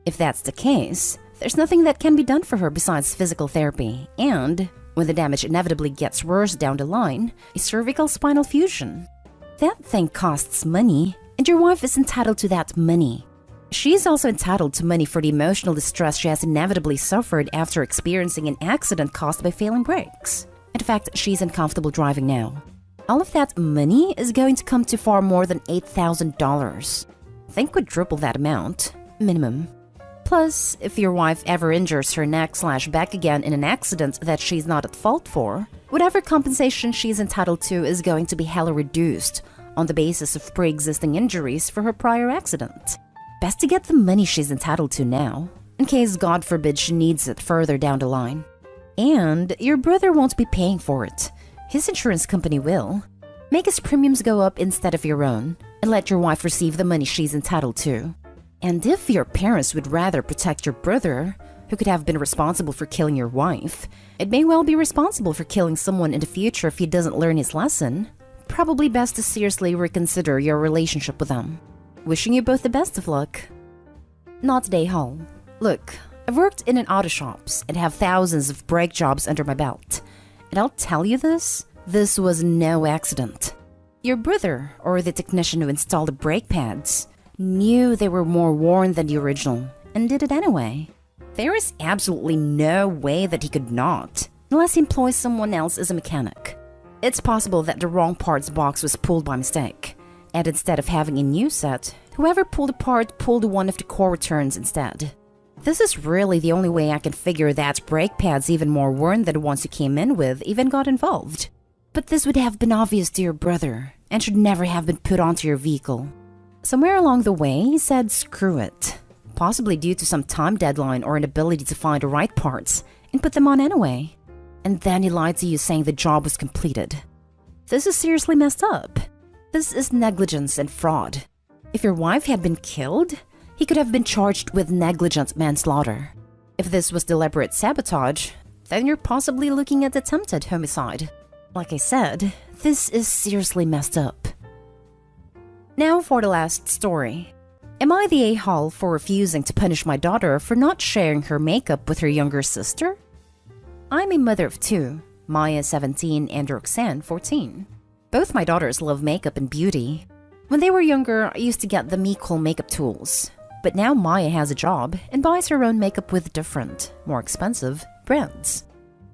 Speaker 2: If that's the case, there's nothing that can be done for her besides physical therapy, and when the damage inevitably gets worse down the line, a cervical spinal fusion. That thing costs money, and your wife is entitled to that money. She is also entitled to money for the emotional distress she has inevitably suffered after experiencing an accident caused by failing brakes. In fact, she's uncomfortable driving now. All of that money is going to come to far more than $8,000. Think quadruple that amount, minimum. Plus, if your wife ever injures her neck/back again in an accident that she's not at fault for, whatever compensation she's entitled to is going to be hella reduced on the basis of pre-existing injuries for her prior accident. Best to get the money she's entitled to now, in case God forbid she needs it further down the line. And your brother won't be paying for it. His insurance company will. Make his premiums go up instead of your own, and let your wife receive the money she's entitled to. And if your parents would rather protect your brother, who could have been responsible for killing your wife, it may well be responsible for killing someone in the future if he doesn't learn his lesson. Probably best to seriously reconsider your relationship with them. Wishing you both the best of luck. Not today, Hall. Look, I've worked in an auto shops and have thousands of brake jobs under my belt. And I'll tell you this was no accident. Your brother, or the technician who installed the brake pads, knew they were more worn than the original and did it anyway. There is absolutely no way that he could not, unless he employs someone else as a mechanic. It's possible that the wrong parts box was pulled by mistake, and instead of having a new set, whoever pulled apart pulled one of the core returns instead. This is really the only way I can figure that brake pads even more worn than the ones you came in with even got involved. But this would have been obvious to your brother, and should never have been put onto your vehicle. Somewhere along the way, he said screw it, possibly due to some time deadline or inability to find the right parts, and put them on anyway. And then he lied to you saying the job was completed. This is seriously messed up. This is negligence and fraud. If your wife had been killed, he could have been charged with negligent manslaughter. If this was deliberate sabotage, then you're possibly looking at attempted homicide. Like I said, this is seriously messed up. Now for the last story. Am I the a-hole for refusing to punish my daughter for not sharing her makeup with her younger sister? I'm a mother of two, Maya 17 and Roxanne 14. Both my daughters love makeup and beauty. When they were younger, I used to get them equal makeup tools. But now Maya has a job and buys her own makeup with different, more expensive, brands.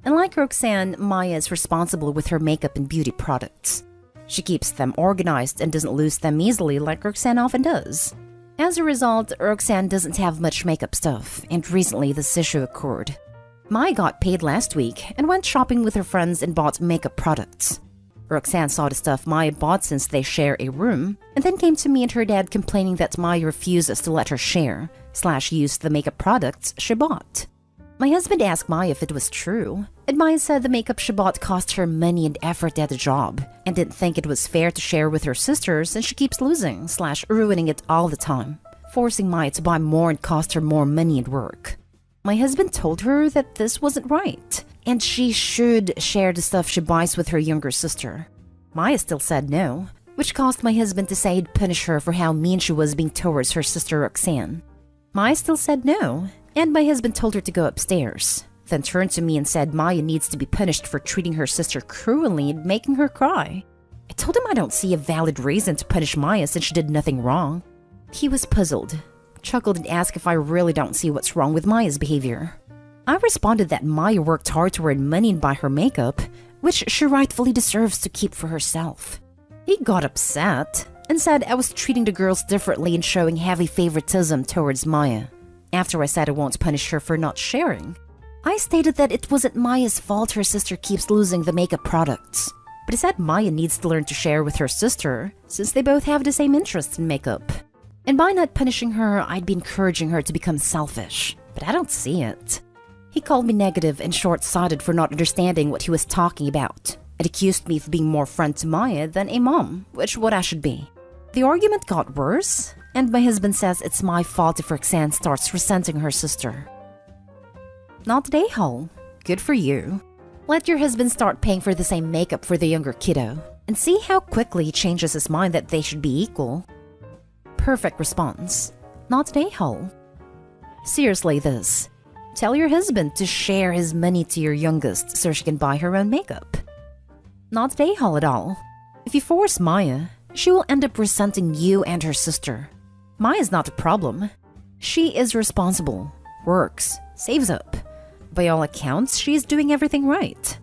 Speaker 2: And like Roxanne, Maya is responsible with her makeup and beauty products. She keeps them organized and doesn't lose them easily like Roxanne often does. As a result, Roxanne doesn't have much makeup stuff, and recently this issue occurred. Maya got paid last week and went shopping with her friends and bought makeup products. Roxanne saw the stuff Maya bought since they share a room, and then came to me and her dad complaining that Maya refuses to let her share/use the makeup products she bought. My husband asked Maya if it was true, and Maya said the makeup she bought cost her money and effort at the job, and didn't think it was fair to share with her sister since she keeps losing/ruining it all the time, forcing Maya to buy more and cost her more money and work. My husband told her that this wasn't right, and she should share the stuff she buys with her younger sister. Maya still said no, which caused my husband to say he'd punish her for how mean she was being towards her sister Roxanne. Maya still said no, and my husband told her to go upstairs, then turned to me and said Maya needs to be punished for treating her sister cruelly and making her cry. I told him I don't see a valid reason to punish Maya since she did nothing wrong. He was puzzled, chuckled and asked if I really don't see what's wrong with Maya's behavior. I responded that Maya worked hard to earn money and buy her makeup, which she rightfully deserves to keep for herself. He got upset and said I was treating the girls differently and showing heavy favoritism towards Maya. After I said I won't punish her for not sharing, I stated that it wasn't Maya's fault her sister keeps losing the makeup products. But he said Maya needs to learn to share with her sister since they both have the same interest in makeup. And by not punishing her, I'd be encouraging her to become selfish. But I don't see it. He called me negative and short-sighted for not understanding what he was talking about, and accused me of being more friend to Maya than a mom, which what I should be. The argument got worse, and my husband says it's my fault if Roxanne starts resenting her sister. Not today, Hall. Good for you. Let your husband start paying for the same makeup for the younger kiddo, and see how quickly he changes his mind that they should be equal. Perfect response. Not today, Hall. Seriously, this. Tell your husband to share his money to your youngest so she can buy her own makeup. Not today, Hall, at all. If you force Maya, she will end up resenting you and her sister. Maya's not a problem. She is responsible, works, saves up. By all accounts, she is doing everything right.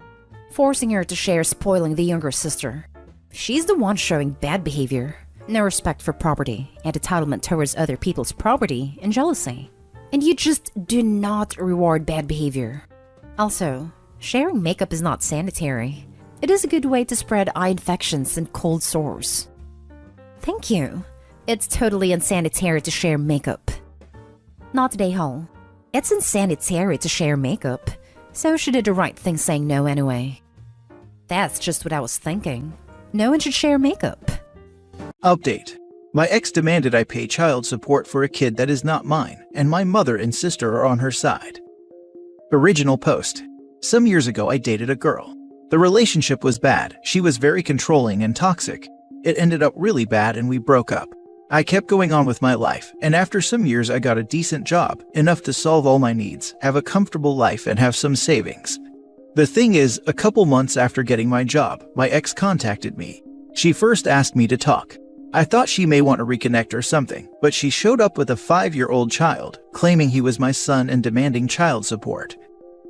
Speaker 2: Forcing her to share spoiling the younger sister. She's the one showing bad behavior, no respect for property, and entitlement towards other people's property, and jealousy. And you just do not reward bad behavior. Also, sharing makeup is not sanitary. It is a good way to spread eye infections and cold sores. Thank you. It's totally unsanitary to share makeup. Not today, Hall. It's unsanitary to share makeup, so she did the right thing saying no anyway. That's just what I was thinking. No one should share makeup.
Speaker 3: Update. My ex demanded I pay child support for a kid that is not mine, and my mother and sister are on her side. Original post. Some years ago I dated a girl. The relationship was bad, she was very controlling and toxic. It ended up really bad and we broke up. I kept going on with my life, and after some years I got a decent job, enough to solve all my needs, have a comfortable life and have some savings. The thing is, a couple months after getting my job, my ex contacted me. She first asked me to talk. I thought she may want to reconnect or something, but she showed up with a 5-year-old child, claiming he was my son and demanding child support.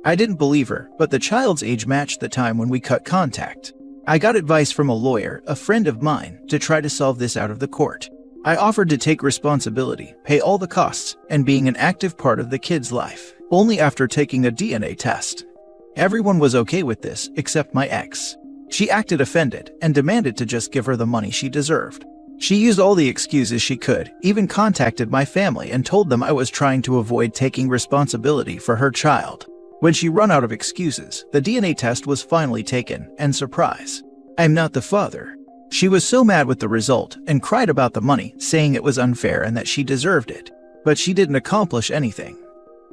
Speaker 3: I didn't believe her, but the child's age matched the time when we cut contact. I got advice from a lawyer, a friend of mine, to try to solve this out of the court. I offered to take responsibility, pay all the costs, and being an active part of the kid's life, only after taking a DNA test. Everyone was okay with this, except my ex. She acted offended and demanded to just give her the money she deserved. She used all the excuses she could, even contacted my family and told them I was trying to avoid taking responsibility for her child. When she ran out of excuses, the DNA test was finally taken, and surprise, I'm not the father. She was so mad with the result and cried about the money, saying it was unfair and that she deserved it. But she didn't accomplish anything.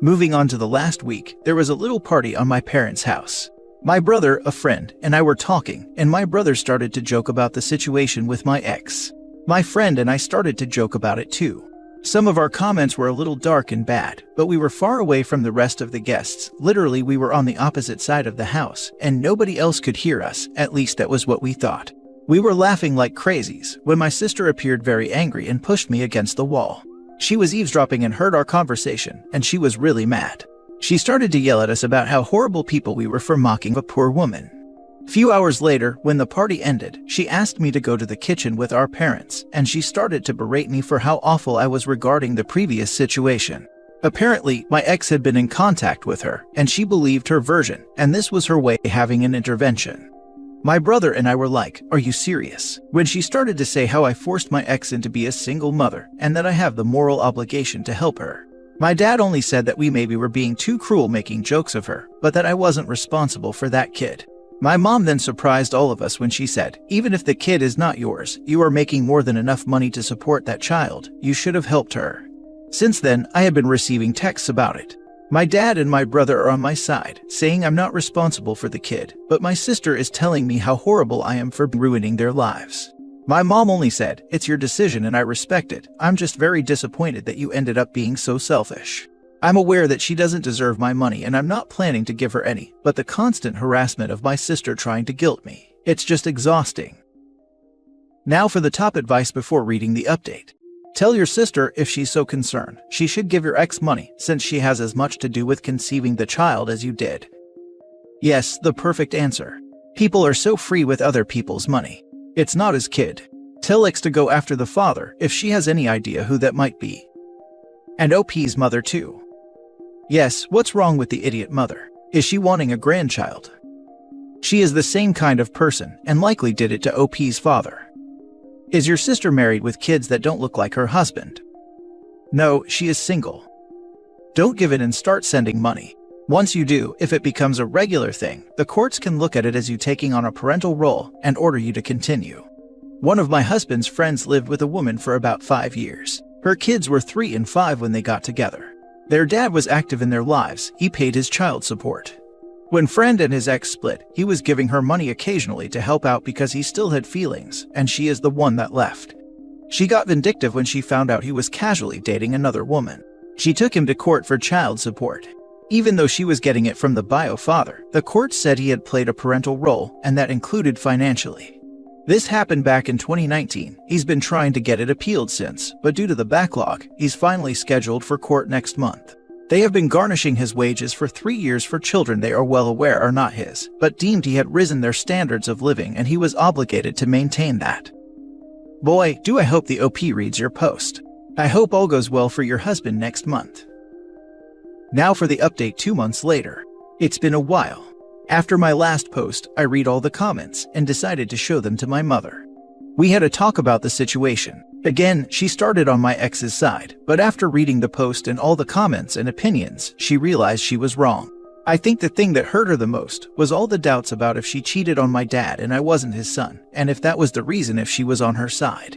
Speaker 3: Moving on to the last week, there was a little party on my parents' house. My brother, a friend, and I were talking, and my brother started to joke about the situation with my ex. My friend and I started to joke about it too. Some of our comments were a little dark and bad, but we were far away from the rest of the guests. Literally, we were on the opposite side of the house, and nobody else could hear us, at least that was what we thought. We were laughing like crazies when my sister appeared very angry and pushed me against the wall. She was eavesdropping and heard our conversation, and she was really mad. She started to yell at us about how horrible people we were for mocking a poor woman. Few hours later, when the party ended, she asked me to go to the kitchen with our parents, and she started to berate me for how awful I was regarding the previous situation. Apparently, my ex had been in contact with her, and she believed her version, and this was her way of having an intervention. My brother and I were like, "Are you serious?" when she started to say how I forced my ex into be a single mother, and that I have the moral obligation to help her. My dad only said that we maybe were being too cruel making jokes of her, but that I wasn't responsible for that kid. My mom then surprised all of us when she said, "Even if the kid is not yours, you are making more than enough money to support that child. You should have helped her." Since then, I have been receiving texts about it. My dad and my brother are on my side, saying I'm not responsible for the kid, but my sister is telling me how horrible I am for ruining their lives. My mom only said, "It's your decision and I respect it. I'm just very disappointed that you ended up being so selfish." I'm aware that she doesn't deserve my money and I'm not planning to give her any, but the constant harassment of my sister trying to guilt me, it's just exhausting. Now for the top advice before reading the update. Tell your sister if she's so concerned, she should give your ex money since she has as much to do with conceiving the child as you did. Yes, the perfect answer. People are so free with other people's money. It's not his kid. Tell ex to go after the father if she has any idea who that might be. And OP's mother too. Yes, what's wrong with the idiot mother? Is she wanting a grandchild? She is the same kind of person and likely did it to OP's father. Is your sister married with kids that don't look like her husband? No, she is single. Don't give it and start sending money. Once you do, if it becomes a regular thing, the courts can look at it as you taking on a parental role and order you to continue. One of my husband's friends lived with a woman for about 5 years. Her kids were 3 and 5 when they got together. Their dad was active in their lives. He paid his child support. When friend and his ex split, he was giving her money occasionally to help out because he still had feelings, and she is the one that left. She got vindictive when she found out he was casually dating another woman. She took him to court for child support. Even though she was getting it from the bio father, the court said he had played a parental role, and that included financially. This happened back in 2019. He's been trying to get it appealed since, but due to the backlog, he's finally scheduled for court next month. They have been garnishing his wages for 3 years for children they are well aware are not his, but deemed he had risen their standards of living and he was obligated to maintain that. Boy, do I hope the OP reads your post. I hope all goes well for your husband next month. Now for the update 2 months later. It's been a while. After my last post, I read all the comments and decided to show them to my mother. We had a talk about the situation. Again, she started on my ex's side, but after reading the post and all the comments and opinions, she realized she was wrong. I think the thing that hurt her the most was all the doubts about if she cheated on my dad and I wasn't his son, and if that was the reason if she was on her side.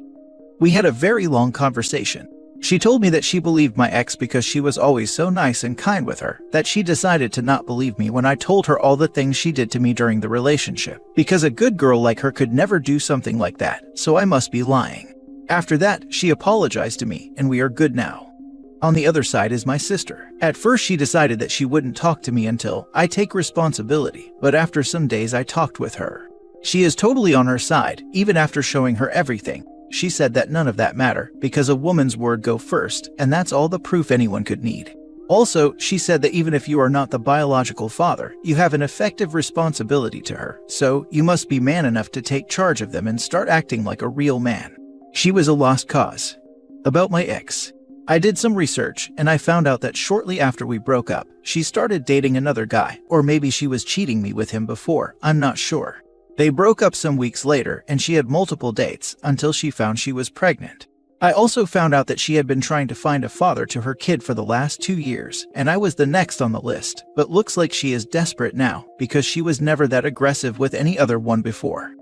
Speaker 3: We had a very long conversation. She told me that she believed my ex because she was always so nice and kind with her, that she decided to not believe me when I told her all the things she did to me during the relationship, because a good girl like her could never do something like that, so I must be lying. After that, she apologized to me, and we are good now. On the other side is my sister. At first she decided that she wouldn't talk to me until I take responsibility, but after some days I talked with her. She is totally on her side, even after showing her everything. She said that none of that matter, because a woman's word go first, and that's all the proof anyone could need. Also, she said that even if you are not the biological father, you have an effective responsibility to her, so you must be man enough to take charge of them and start acting like a real man. She was a lost cause. About my ex. I did some research, and I found out that shortly after we broke up, she started dating another guy, or maybe she was cheating me with him before, I'm not sure. They broke up some weeks later, and she had multiple dates until she found she was pregnant. I also found out that she had been trying to find a father to her kid for the last 2 years, and I was the next on the list, but looks like she is desperate now because she was never that aggressive with any other one before.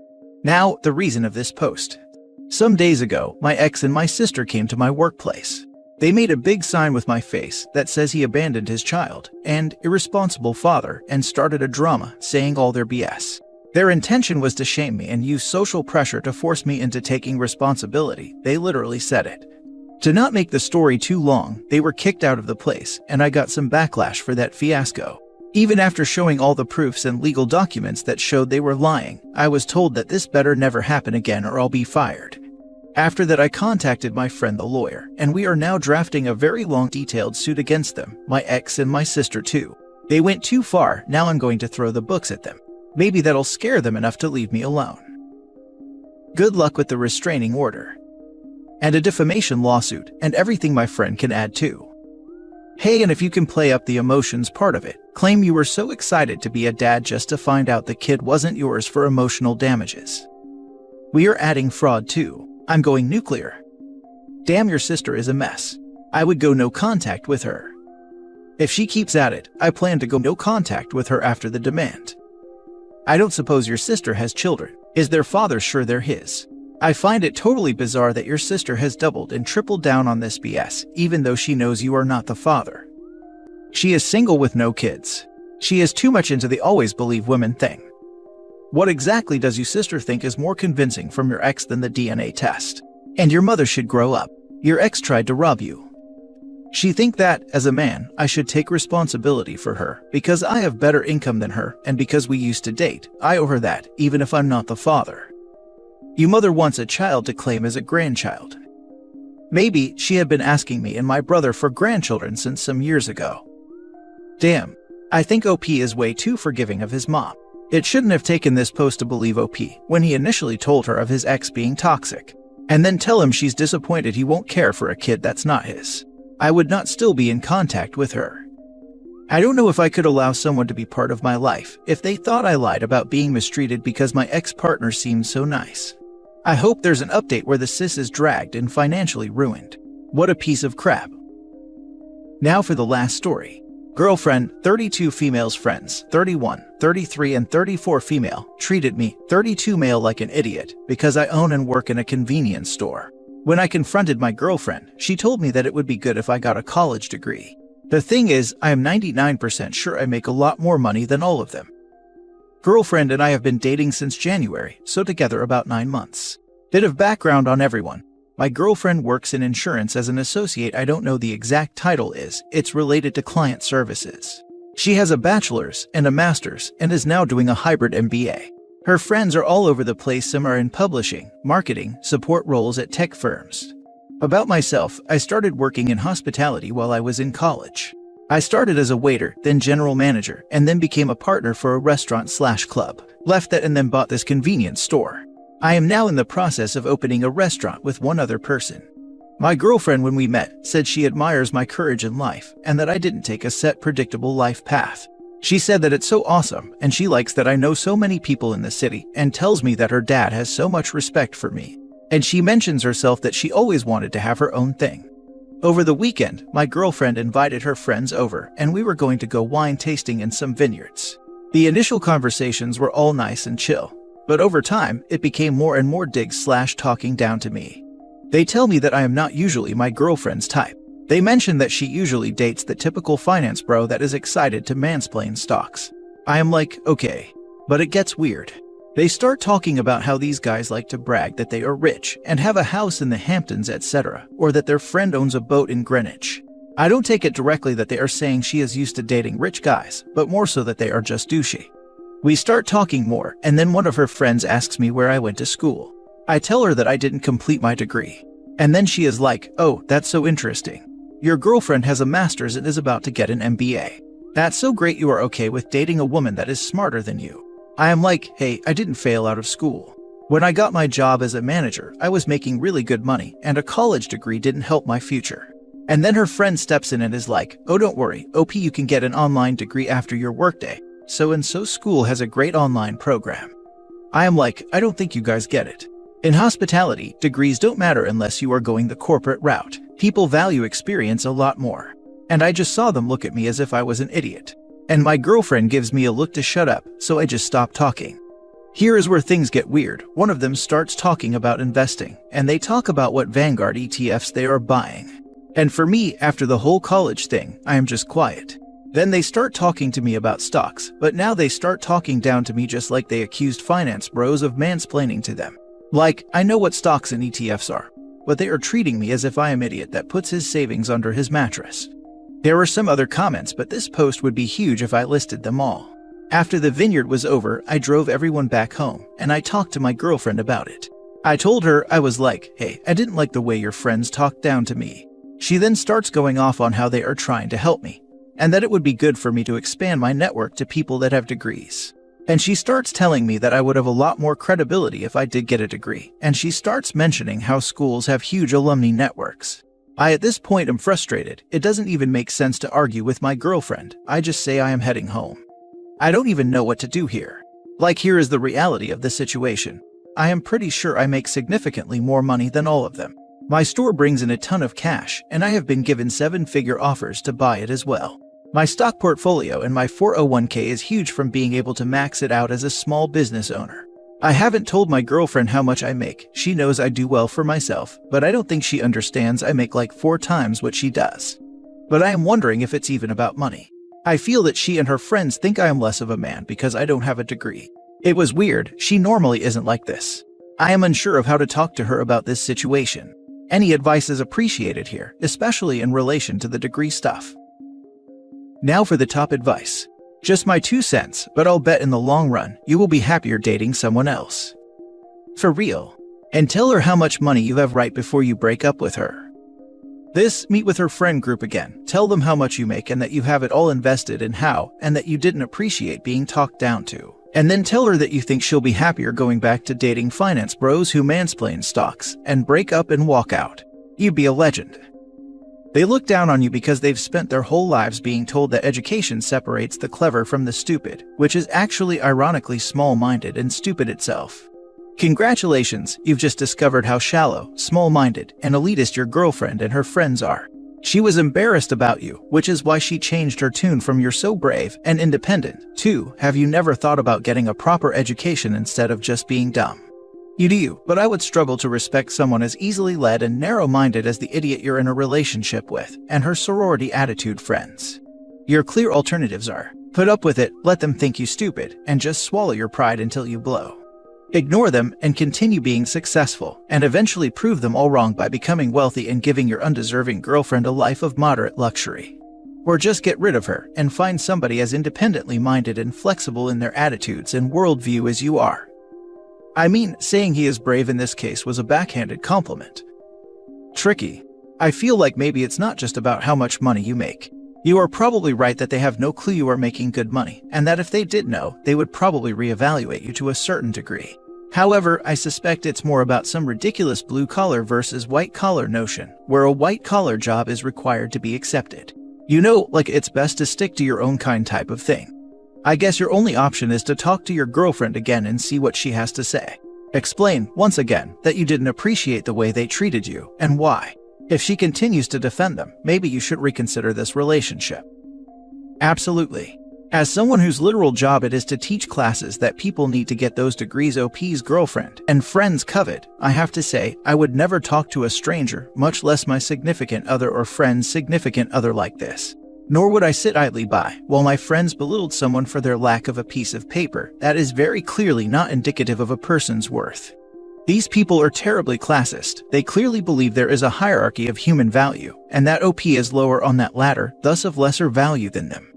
Speaker 3: Now, the reason of this post. Some days ago, my ex and my sister came to my workplace. They made a big sign with my face that says he abandoned his child and irresponsible father and started a drama saying all their BS. Their intention was to shame me and use social pressure to force me into taking responsibility. They literally said it. To not make the story too long, they were kicked out of the place, and I got some backlash for that fiasco. Even after showing all the proofs and legal documents that showed they were lying, I was told that this better never happen again or I'll be fired. After that, I contacted my friend the lawyer, and we are now drafting a very long detailed suit against them, my ex and my sister too. They went too far, now I'm going to throw the books at them. Maybe that'll scare them enough to leave me alone. Good luck with the restraining order. And a defamation lawsuit, and everything my friend can add too. Hey, and if you can play up the emotions part of it, claim you were so excited to be a dad just to find out the kid wasn't yours for emotional damages. We are adding fraud too. I'm going nuclear. Damn, your sister is a mess. I would go no contact with her. If she keeps at it, I plan to go no contact with her after the demand. I don't suppose your sister has children. Is their father sure they're his? I find it totally bizarre that your sister has doubled and tripled down on this BS, even though she knows you are not the father. She is single with no kids. She is too much into the always believe women thing. What exactly does your sister think is more convincing from your ex than the DNA test? And your mother should grow up. Your ex tried to rob you. She think that, as a man, I should take responsibility for her, because I have better income than her, and because we used to date, I owe her that, even if I'm not the father. Your mother wants a child to claim as a grandchild. Maybe she had been asking me and my brother for grandchildren since some years ago. Damn, I think OP is way too forgiving of his mom. It shouldn't have taken this post to believe OP when he initially told her of his ex being toxic, and then tell him she's disappointed he won't care for a kid that's not his. I would not still be in contact with her. I don't know if I could allow someone to be part of my life if they thought I lied about being mistreated because my ex-partner seemed so nice. I hope there's an update where the sis is dragged and financially ruined. What a piece of crap. Now for the last story. Girlfriend, 32 females friends, 31, 33 and 34 female, treated me, 32 male like an idiot, because I own and work in a convenience store. When I confronted my girlfriend, she told me that it would be good if I got a college degree. The thing is, I am 99% sure I make a lot more money than all of them. Girlfriend and I have been dating since January, so together about 9 months. Bit of background on everyone. My girlfriend works in insurance as an associate. I don't know the exact title is. It's related to client services. She has a bachelor's and a master's and is now doing a hybrid MBA. Her friends are all over the place. Some are in publishing, marketing, support roles at tech firms. About myself, I started working in hospitality while I was in college. I started as a waiter, then general manager, and then became a partner for a restaurant/club. Left that and then bought this convenience store. I am now in the process of opening a restaurant with one other person. My girlfriend, when we met, said she admires my courage in life and that I didn't take a set predictable life path. She said that it's so awesome and she likes that I know so many people in the city and tells me that her dad has so much respect for me. And she mentions herself that she always wanted to have her own thing. Over the weekend, my girlfriend invited her friends over and we were going to go wine tasting in some vineyards. The initial conversations were all nice and chill. But over time, it became more and more digs/talking down to me. They tell me that I am not usually my girlfriend's type. They mention that she usually dates the typical finance bro that is excited to mansplain stocks. I am like, okay. But it gets weird. They start talking about how these guys like to brag that they are rich and have a house in the Hamptons, etc., or that their friend owns a boat in Greenwich. I don't take it directly that they are saying she is used to dating rich guys, but more so that they are just douchey. We start talking more, and then one of her friends asks me where I went to school. I tell her that I didn't complete my degree. And then she is like, oh, that's so interesting. Your girlfriend has a master's and is about to get an MBA. That's so great you are okay with dating a woman that is smarter than you. I am like, hey, I didn't fail out of school. When I got my job as a manager, I was making really good money, and a college degree didn't help my future. And then her friend steps in and is like, oh, don't worry, OP, you can get an online degree after your workday. So-and-so school has a great online program. I am like, I don't think you guys get it. In hospitality, degrees don't matter unless you are going the corporate route. People value experience a lot more. And I just saw them look at me as if I was an idiot. And my girlfriend gives me a look to shut up, so I just stop talking. Here is where things get weird. One of them starts talking about investing, and they talk about what Vanguard ETFs they are buying. And for me, after the whole college thing, I am just quiet. Then they start talking to me about stocks, but now they start talking down to me just like they accused finance bros of mansplaining to them. Like, I know what stocks and ETFs are, but they are treating me as if I am an idiot that puts his savings under his mattress. There were some other comments, but this post would be huge if I listed them all. After the vineyard was over, I drove everyone back home, and I talked to my girlfriend about it. I told her, I was like, hey, I didn't like the way your friends talked down to me. She then starts going off on how they are trying to help me, and that it would be good for me to expand my network to people that have degrees. And she starts telling me that I would have a lot more credibility if I did get a degree, and she starts mentioning how schools have huge alumni networks. I at this point am frustrated. It doesn't even make sense to argue with my girlfriend. I just say I am heading home. I don't even know what to do here. Like, here is the reality of the situation. I am pretty sure I make significantly more money than all of them. My store brings in a ton of cash, and I have been given 7-figure offers to buy it as well. My stock portfolio and my 401k is huge from being able to max it out as a small business owner. I haven't told my girlfriend how much I make. She knows I do well for myself, but I don't think she understands I make like 4 times what she does. But I am wondering if it's even about money. I feel that she and her friends think I am less of a man because I don't have a degree. It was weird. She normally isn't like this. I am unsure of how to talk to her about this situation. Any advice is appreciated here, especially in relation to the degree stuff. Now for the top advice. Just my 2 cents, but I'll bet in the long run, you will be happier dating someone else. For real. And tell her how much money you have right before you break up with her. Meet with her friend group again. Tell them how much you make and that you have it all invested in how, and that you didn't appreciate being talked down to. And then tell her that you think she'll be happier going back to dating finance bros who mansplain stocks, and break up and walk out. You'd be a legend. They look down on you because they've spent their whole lives being told that education separates the clever from the stupid, which is actually ironically small-minded and stupid itself. Congratulations, you've just discovered how shallow, small-minded, and elitist your girlfriend and her friends are. She was embarrassed about you, which is why she changed her tune from "you're so brave and independent" to "have you never thought about getting a proper education instead of just being dumb?" You do you, but I would struggle to respect someone as easily led and narrow-minded as the idiot you're in a relationship with and her sorority attitude friends. Your clear alternatives are: put up with it, let them think you stupid, and just swallow your pride until you blow. Ignore them and continue being successful, and eventually prove them all wrong by becoming wealthy and giving your undeserving girlfriend a life of moderate luxury. Or just get rid of her and find somebody as independently minded and flexible in their attitudes and worldview as you are. I mean, saying he is brave in this case was a backhanded compliment. Tricky. I feel like maybe it's not just about how much money you make. You are probably right that they have no clue you are making good money, and that if they did know, they would probably reevaluate you to a certain degree. However, I suspect it's more about some ridiculous blue-collar versus white-collar notion, where a white-collar job is required to be accepted. You know, like it's best to stick to your own kind type of thing. I guess your only option is to talk to your girlfriend again and see what she has to say. Explain, once again, that you didn't appreciate the way they treated you, and why. If she continues to defend them, maybe you should reconsider this relationship. Absolutely. As someone whose literal job it is to teach classes that people need to get those degrees OP's girlfriend and friends covet, I have to say, I would never talk to a stranger, much less my significant other or friend's significant other like this. Nor would I sit idly by while my friends belittled someone for their lack of a piece of paper that is very clearly not indicative of a person's worth. These people are terribly classist. They clearly believe there is a hierarchy of human value, and that OP is lower on that ladder, thus of lesser value than them.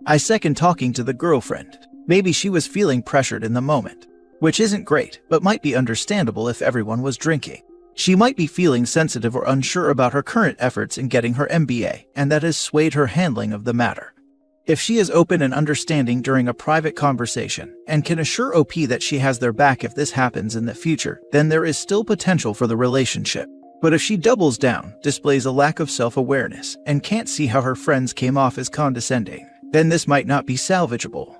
Speaker 3: I second talking to the girlfriend. Maybe she was feeling pressured in the moment, which isn't great, but might be understandable if everyone was drinking. She might be feeling sensitive or unsure about her current efforts in getting her MBA, and that has swayed her handling of the matter. If she is open and understanding during a private conversation, and can assure OP that she has their back if this happens in the future, then there is still potential for the relationship. But if she doubles down, displays a lack of self-awareness, and can't see how her friends came off as condescending, then this might not be salvageable.